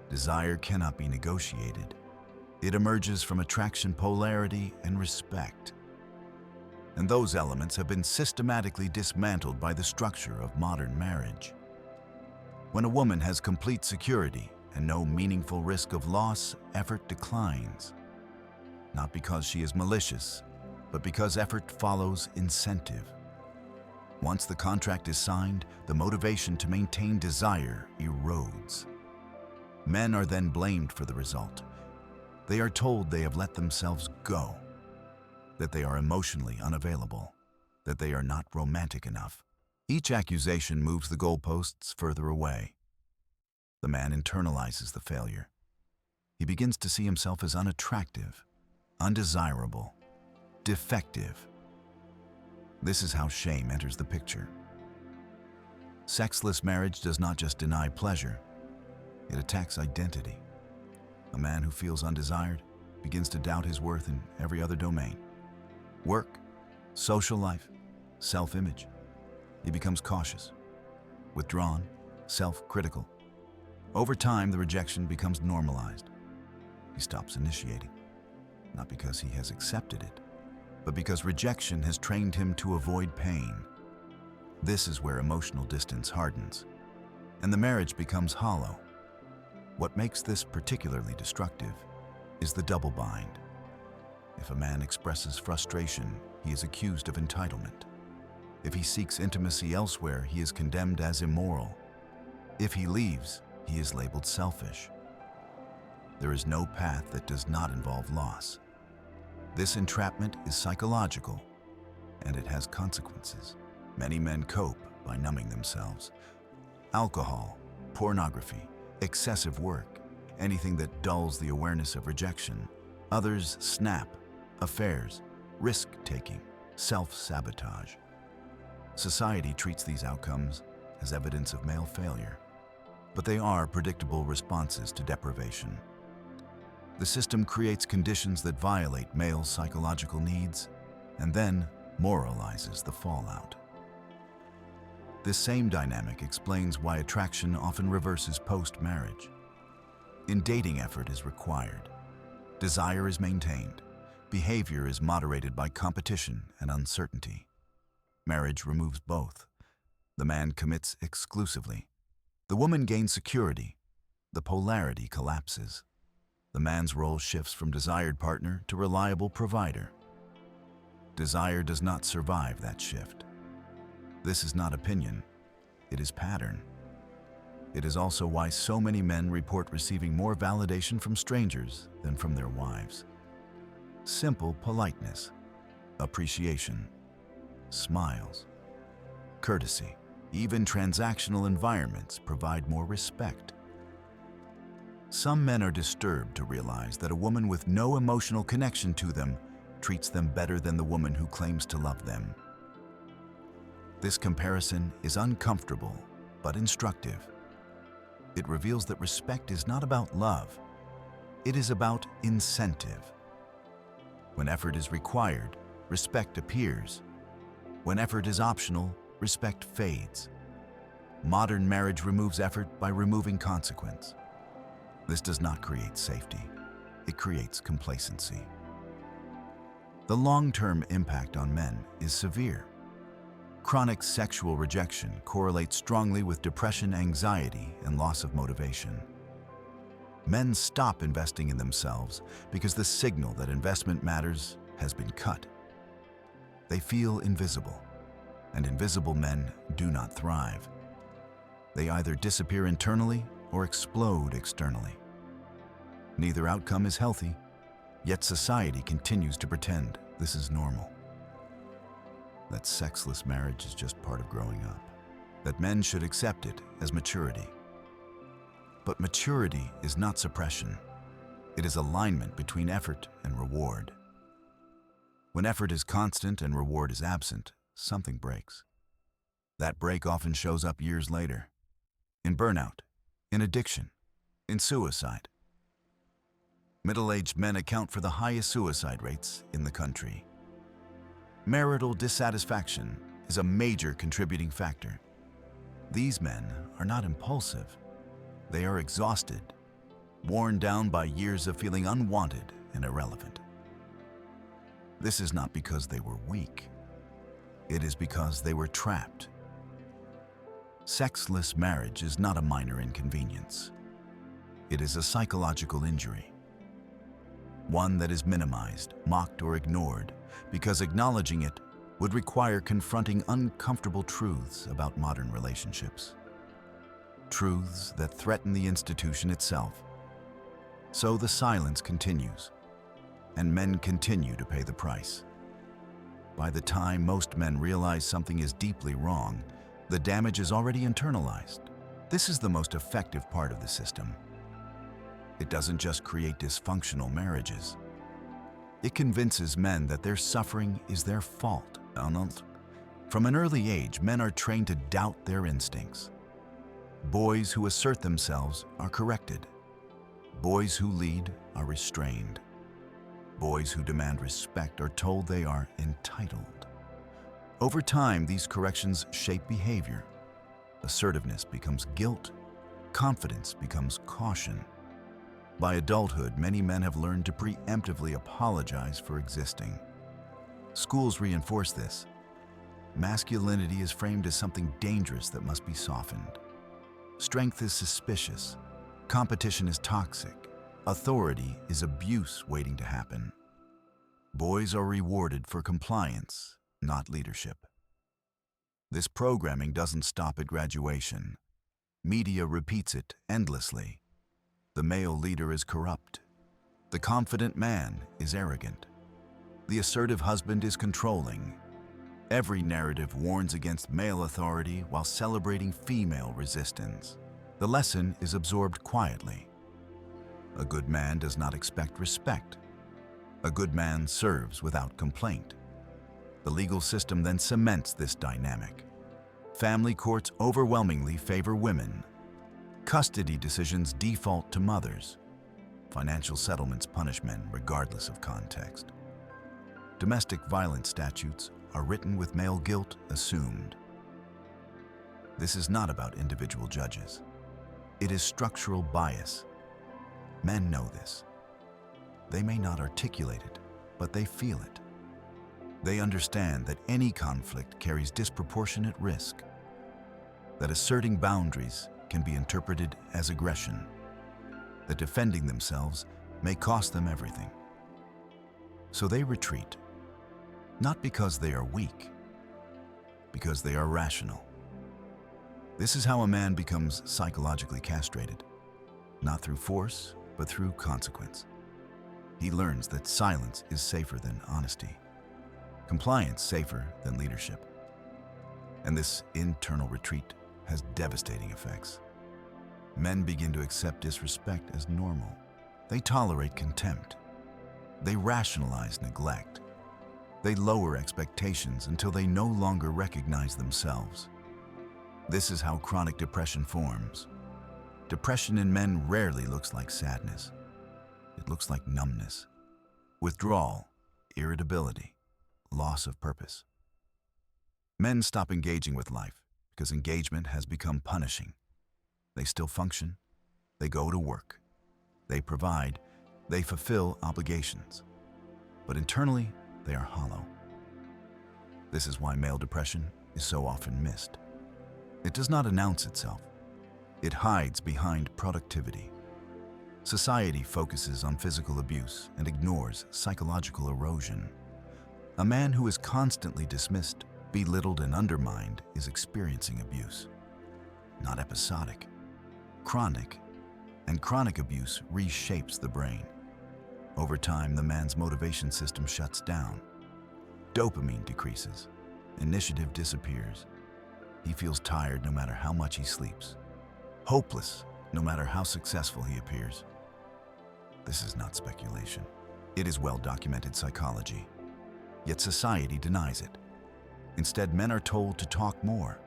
Desire cannot be negotiated. It emerges from attraction, polarity, and respect. And those elements have been systematically dismantled by the structure of modern marriage. When a woman has complete security and no meaningful risk of loss, effort declines. Not because she is malicious, but because effort follows incentive. Once the contract is signed, the motivation to maintain desire erodes. Men are then blamed for the result. They are told they have let themselves go, that they are emotionally unavailable, that they are not romantic enough. Each accusation moves the goalposts further away. The man internalizes the failure. He begins to see himself as unattractive, undesirable, defective. This is how shame enters the picture. Sexless marriage does not just deny pleasure, it attacks identity. A man who feels undesired begins to doubt his worth in every other domain. Work, social life, self-image. He becomes cautious, withdrawn, self-critical. Over time, the rejection becomes normalized. He stops initiating, not because he has accepted it, but because rejection has trained him to avoid pain. This is where emotional distance hardens, and the marriage becomes hollow. What makes this particularly destructive is the double bind. If a man expresses frustration, he is accused of entitlement. If he seeks intimacy elsewhere, he is condemned as immoral. If he leaves, he is labeled selfish. There is no path that does not involve loss. This entrapment is psychological, and it has consequences. Many men cope by numbing themselves. Alcohol, pornography, excessive work, anything that dulls the awareness of rejection. Others snap, affairs, risk-taking, self-sabotage. Society treats these outcomes as evidence of male failure, but they are predictable responses to deprivation. The system creates conditions that violate male psychological needs and then moralizes the fallout. This same dynamic explains why attraction often reverses post-marriage. In dating, effort is required. Desire is maintained. Behavior is moderated by competition and uncertainty. Marriage removes both. The man commits exclusively. The woman gains security. The polarity collapses. The man's role shifts from desired partner to reliable provider. Desire does not survive that shift. This is not opinion, it is pattern. It is also why so many men report receiving more validation from strangers than from their wives. Simple politeness, appreciation, smiles, courtesy, even transactional environments provide more respect. Some men are disturbed to realize that a woman with no emotional connection to them treats them better than the woman who claims to love them. This comparison is uncomfortable but instructive. It reveals that respect is not about love, it is about incentive. When effort is required, respect appears. When effort is optional, respect fades. Modern marriage removes effort by removing consequence. This does not create safety, it creates complacency. The long-term impact on men is severe. Chronic sexual rejection correlates strongly with depression, anxiety, and loss of motivation. Men stop investing in themselves because the signal that investment matters has been cut. They feel invisible, and invisible men do not thrive. They either disappear internally or explode externally. Neither outcome is healthy, yet society continues to pretend this is normal. That sexless marriage is just part of growing up. That men should accept it as maturity. But maturity is not suppression. It is alignment between effort and reward. When effort is constant and reward is absent, something breaks. That break often shows up years later. In burnout, in addiction, in suicide. Middle-aged men account for the highest suicide rates in the country. Marital dissatisfaction is a major contributing factor. These men are not impulsive. They are exhausted, worn down by years of feeling unwanted and irrelevant. This is not because they were weak. It is because they were trapped. Sexless marriage is not a minor inconvenience. It is a psychological injury, one that is minimized, mocked, or ignored because acknowledging it would require confronting uncomfortable truths about modern relationships. Truths that threaten the institution itself. So the silence continues, and men continue to pay the price. By the time most men realize something is deeply wrong, the damage is already internalized. This is the most effective part of the system. It doesn't just create dysfunctional marriages. It convinces men that their suffering is their fault. From an early age, men are trained to doubt their instincts. Boys who assert themselves are corrected. Boys who lead are restrained. Boys who demand respect are told they are entitled. Over time, these corrections shape behavior. Assertiveness becomes guilt. Confidence becomes caution. By adulthood, many men have learned to preemptively apologize for existing. Schools reinforce this. Masculinity is framed as something dangerous that must be softened. Strength is suspicious. Competition is toxic. Authority is abuse waiting to happen. Boys are rewarded for compliance, not leadership. This programming doesn't stop at graduation. Media repeats it endlessly. The male leader is corrupt. The confident man is arrogant. The assertive husband is controlling. Every narrative warns against male authority while celebrating female resistance. The lesson is absorbed quietly. A good man does not expect respect. A good man serves without complaint. The legal system then cements this dynamic. Family courts overwhelmingly favor women. Custody decisions default to mothers. Financial settlements punish men regardless of context. Domestic violence statutes are written with male guilt assumed. This is not about individual judges. It is structural bias. Men know this. They may not articulate it, but they feel it. They understand that any conflict carries disproportionate risk, that asserting boundaries can be interpreted as aggression, that defending themselves may cost them everything. So they retreat, not because they are weak, because they are rational. This is how a man becomes psychologically castrated, not through force, but through consequence. He learns that silence is safer than honesty, compliance safer than leadership. And this internal retreat has devastating effects. Men begin to accept disrespect as normal. They tolerate contempt. They rationalize neglect. They lower expectations until they no longer recognize themselves. This is how chronic depression forms. Depression in men rarely looks like sadness. It looks like numbness, withdrawal, irritability, loss of purpose. Men stop engaging with life because engagement has become punishing. They still function, they go to work, they provide, they fulfill obligations. But internally, they are hollow. This is why male depression is so often missed. It does not announce itself. It hides behind productivity. Society focuses on physical abuse and ignores psychological erosion. A man who is constantly dismissed, belittled, and undermined is experiencing abuse. Not episodic, chronic, and chronic abuse reshapes the brain. Over time, the man's motivation system shuts down. Dopamine decreases. Initiative disappears. He feels tired no matter how much he sleeps. Hopeless no matter how successful he appears. This is not speculation. It is well-documented psychology. Yet society denies it. Instead, men are told to talk more,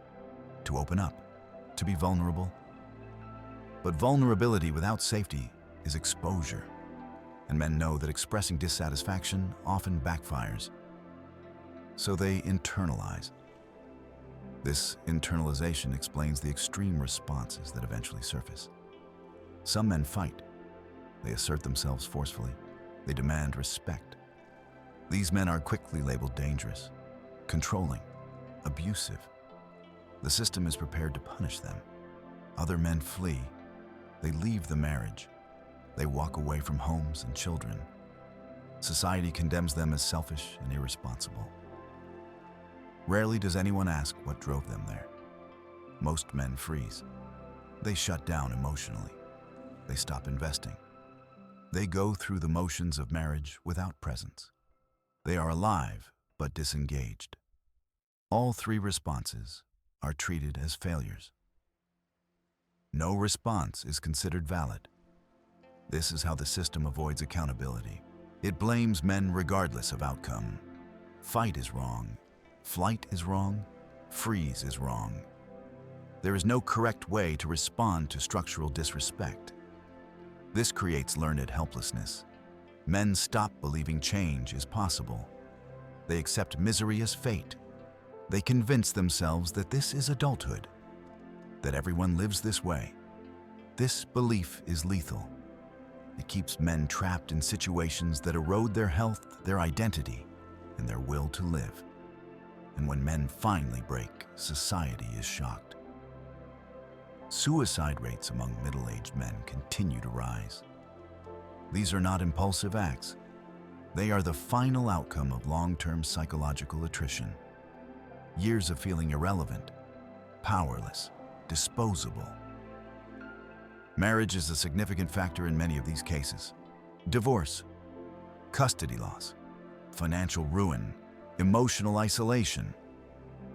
to open up, to be vulnerable. But vulnerability without safety is exposure. And men know that expressing dissatisfaction often backfires. So they internalize. This internalization explains the extreme responses that eventually surface. Some men fight. They assert themselves forcefully. They demand respect. These men are quickly labeled dangerous, controlling, abusive. The system is prepared to punish them. Other men flee. They leave the marriage. They walk away from homes and children. Society condemns them as selfish and irresponsible. Rarely does anyone ask what drove them there. Most men freeze. They shut down emotionally. They stop investing. They go through the motions of marriage without presence. They are alive but disengaged. All three responses are treated as failures. No response is considered valid. This is how the system avoids accountability. It blames men regardless of outcome. Fight is wrong. Flight is wrong. Freeze is wrong. There is no correct way to respond to structural disrespect. This creates learned helplessness. Men stop believing change is possible. They accept misery as fate. They convince themselves that this is adulthood, that everyone lives this way. This belief is lethal. It keeps men trapped in situations that erode their health, their identity, and their will to live. And when men finally break, society is shocked. Suicide rates among middle-aged men continue to rise. These are not impulsive acts. They are the final outcome of long-term psychological attrition. Years of feeling irrelevant, powerless, disposable. Marriage is a significant factor in many of these cases. Divorce, custody loss, financial ruin, emotional isolation.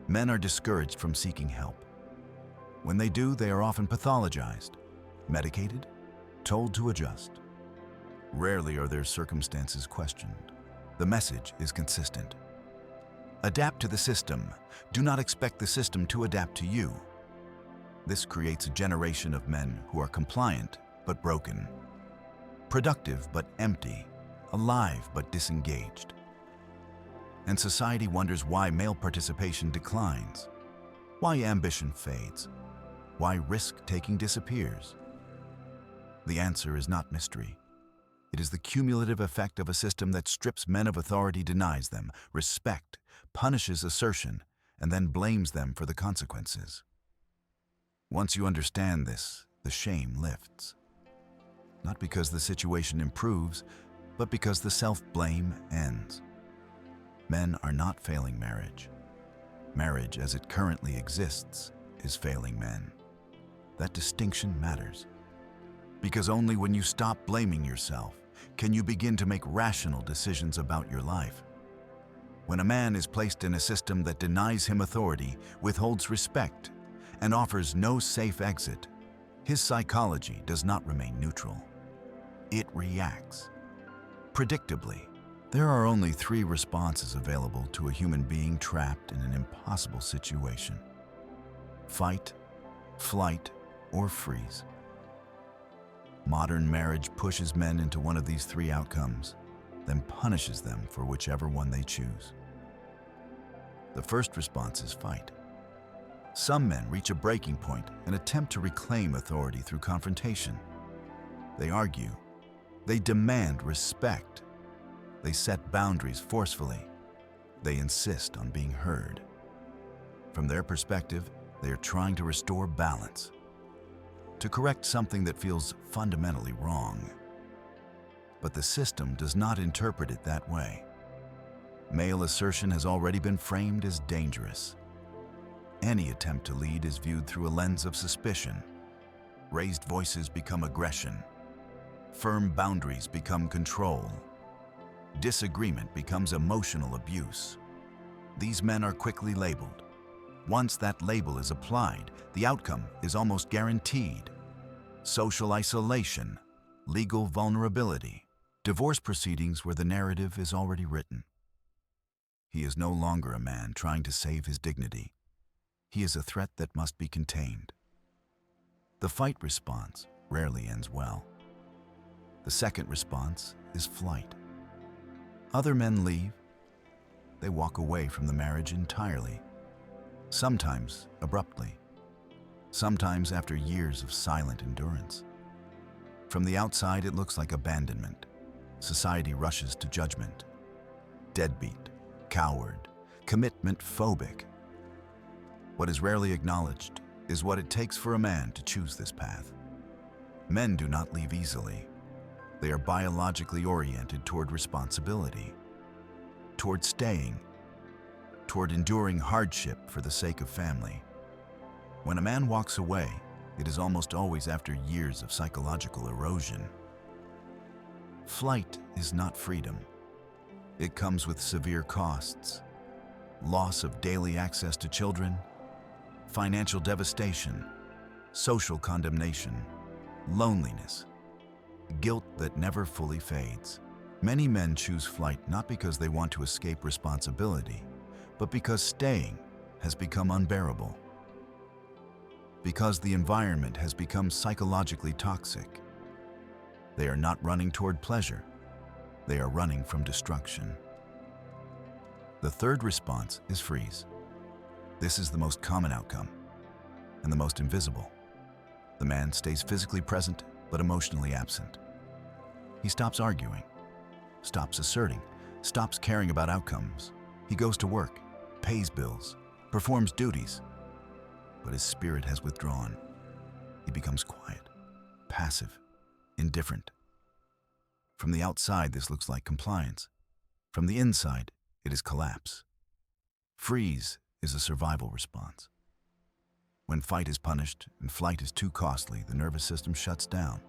Men are discouraged from seeking help. When they do, they are often pathologized, medicated, told to adjust. Rarely are their circumstances questioned. The message is consistent. Adapt to the system. Do not expect the system to adapt to you. This creates a generation of men who are compliant but broken, productive but empty, alive but disengaged. And society wonders why male participation declines, why ambition fades, why risk-taking disappears. The answer is not mystery. It is the cumulative effect of a system that strips men of authority, denies them respect, punishes assertion, and then blames them for the consequences. Once you understand this, the shame lifts. Not because the situation improves, but because the self-blame ends. Men are not failing marriage. Marriage as it currently exists is failing men. That distinction matters. Because only when you stop blaming yourself can you begin to make rational decisions about your life. When a man is placed in a system that denies him authority, withholds respect, and offers no safe exit, his psychology does not remain neutral. It reacts. Predictably, there are only three responses available to a human being trapped in an impossible situation: fight, flight, or freeze. Modern marriage pushes men into one of these three outcomes, then punishes them for whichever one they choose. The first response is fight. Some men reach a breaking point and attempt to reclaim authority through confrontation. They argue. They demand respect. They set boundaries forcefully. They insist on being heard. From their perspective, they are trying to restore balance, to correct something that feels fundamentally wrong. But the system does not interpret it that way. Male assertion has already been framed as dangerous. Any attempt to lead is viewed through a lens of suspicion. Raised voices become aggression. Firm boundaries become control. Disagreement becomes emotional abuse. These men are quickly labeled. Once that label is applied, the outcome is almost guaranteed. Social isolation, legal vulnerability, divorce proceedings where the narrative is already written. He is no longer a man trying to save his dignity. He is a threat that must be contained. The fight response rarely ends well. The second response is flight. Other men leave. They walk away from the marriage entirely, sometimes abruptly, sometimes after years of silent endurance. From the outside, it looks like abandonment. Society rushes to judgment. Deadbeat, coward, commitment phobic. What is rarely acknowledged is what it takes for a man to choose this path. Men do not leave easily. They are biologically oriented toward responsibility, toward staying, toward enduring hardship for the sake of family. When a man walks away, it is almost always after years of psychological erosion. Flight is not freedom. It comes with severe costs: loss of daily access to children, financial devastation, social condemnation, loneliness, guilt that never fully fades. Many men choose flight not because they want to escape responsibility, but because staying has become unbearable. Because the environment has become psychologically toxic. They are not running toward pleasure. They are running from destruction. The third response is freeze. This is the most common outcome and the most invisible. The man stays physically present but emotionally absent. He stops arguing, stops asserting, stops caring about outcomes. He goes to work, pays bills, performs duties, but his spirit has withdrawn. He becomes quiet, passive, indifferent. From the outside, this looks like compliance. From the inside, it is collapse. Freeze is a survival response. When fight is punished and flight is too costly, the nervous system shuts down.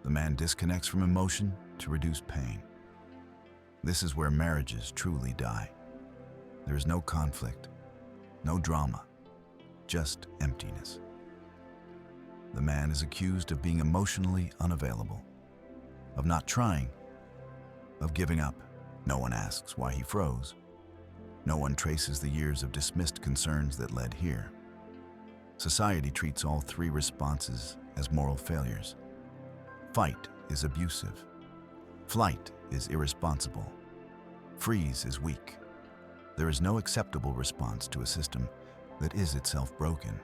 The man disconnects from emotion to reduce pain. This is where marriages truly die. There is no conflict, no drama, just emptiness. The man is accused of being emotionally unavailable, of not trying, of giving up. No one asks why he froze. No one traces the years of dismissed concerns that led here. Society treats all three responses as moral failures. Fight is abusive. Flight is irresponsible. Freeze is weak. There is no acceptable response to a system that is itself broken.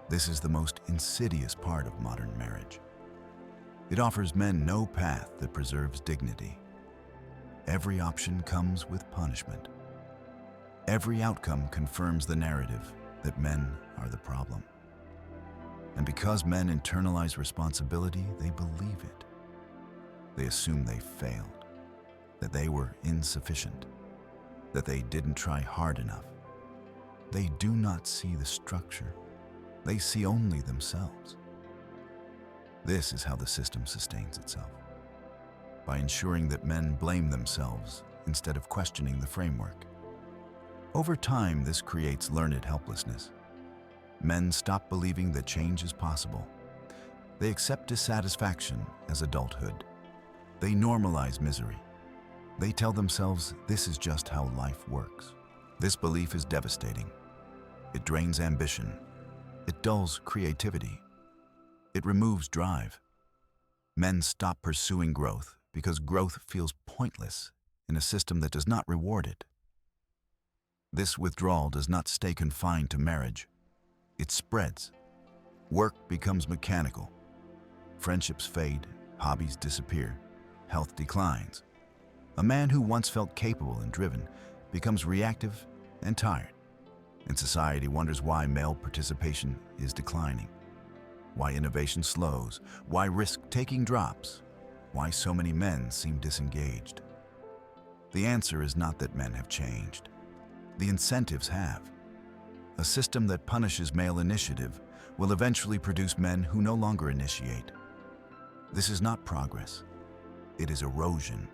This is the most insidious part of modern marriage. It offers men no path that preserves dignity. Every option comes with punishment. Every outcome confirms the narrative that men are the problem. And because men internalize responsibility, they believe it. They assume they failed, that they were insufficient, that they didn't try hard enough. They do not see the structure. They see only themselves. This is how the system sustains itself, by ensuring that men blame themselves instead of questioning the framework. Over time, this creates learned helplessness. Men stop believing that change is possible. They accept dissatisfaction as adulthood. They normalize misery. They tell themselves this is just how life works. This belief is devastating. It drains ambition. It dulls creativity. It removes drive. Men stop pursuing growth because growth feels pointless in a system that does not reward it. This withdrawal does not stay confined to marriage. It spreads. Work becomes mechanical. Friendships fade, hobbies disappear, health declines. A man who once felt capable and driven becomes reactive and tired. And society wonders why male participation is declining, why innovation slows, why risk-taking drops, why so many men seem disengaged. The answer is not that men have changed. The incentives have. A system that punishes male initiative will eventually produce men who no longer initiate. This is not progress. It is erosion.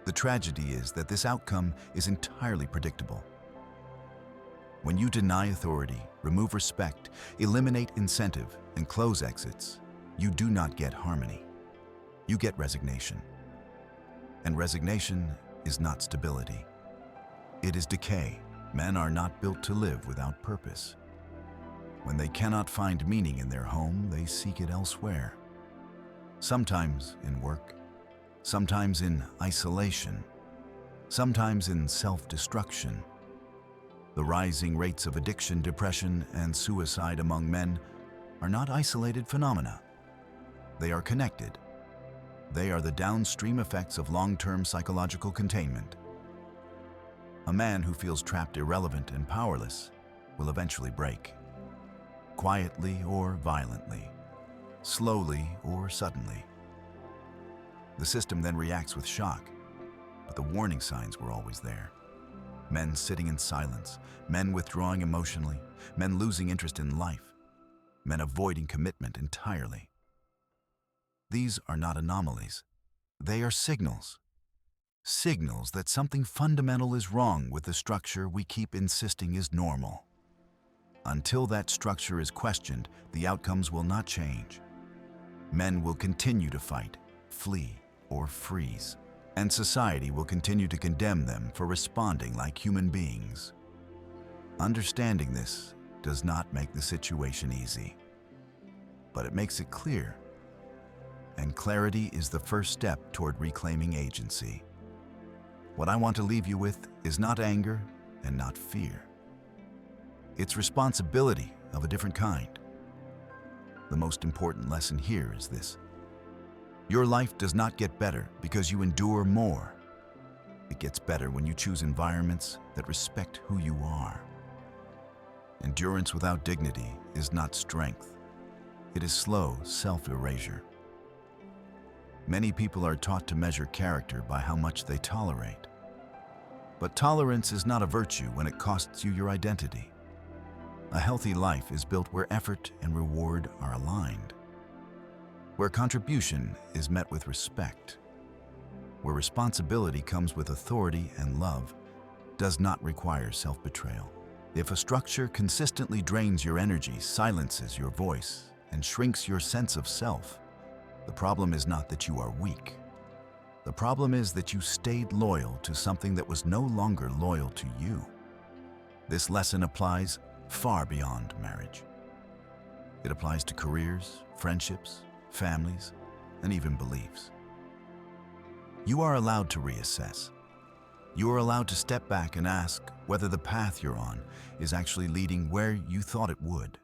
The tragedy is that this outcome is entirely predictable. When you deny authority, remove respect, eliminate incentive, and close exits, you do not get harmony. You get resignation. And resignation is not stability. It is decay. Men are not built to live without purpose. When they cannot find meaning in their home, they seek it elsewhere. Sometimes in work, sometimes in isolation, sometimes in self-destruction. The rising rates of addiction, depression, and suicide among men are not isolated phenomena. They are connected. They are the downstream effects of long-term psychological containment. A man who feels trapped, irrelevant, and powerless will eventually break. Quietly or violently, slowly or suddenly. The system then reacts with shock, but the warning signs were always there. Men sitting in silence, men withdrawing emotionally, men losing interest in life, men avoiding commitment entirely. These are not anomalies. They are signals. Signals that something fundamental is wrong with the structure we keep insisting is normal. Until that structure is questioned, the outcomes will not change. Men will continue to fight, flee, or freeze, and society will continue to condemn them for responding like human beings. Understanding this does not make the situation easy, but it makes it clear. And clarity is the first step toward reclaiming agency. What I want to leave you with is not anger and not fear. It's responsibility of a different kind. The most important lesson here is this: your life does not get better because you endure more. It gets better when you choose environments that respect who you are. Endurance without dignity is not strength. It is slow self-erasure. Many people are taught to measure character by how much they tolerate. But tolerance is not a virtue when it costs you your identity. A healthy life is built where effort and reward are aligned, where contribution is met with respect, where responsibility comes with authority and love does not require self-betrayal. If a structure consistently drains your energy, silences your voice, and shrinks your sense of self, the problem is not that you are weak. The problem is that you stayed loyal to something that was no longer loyal to you. This lesson applies far beyond marriage. It applies to careers, friendships, families, and even beliefs. You are allowed to reassess. You are allowed to step back and ask whether the path you're on is actually leading where you thought it would.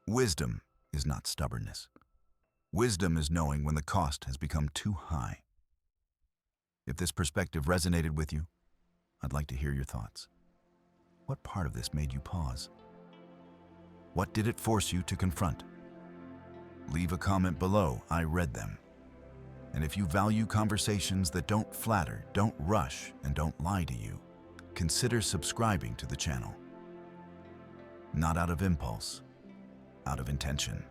Wisdom is not stubbornness. Wisdom is knowing when the cost has become too high. If this perspective resonated with you, I'd like to hear your thoughts. What part of this made you pause? What did it force you to confront? Leave a comment below. I read them. And if you value conversations that don't flatter, don't rush, and don't lie to you, consider subscribing to the channel. Not out of impulse, out of intention.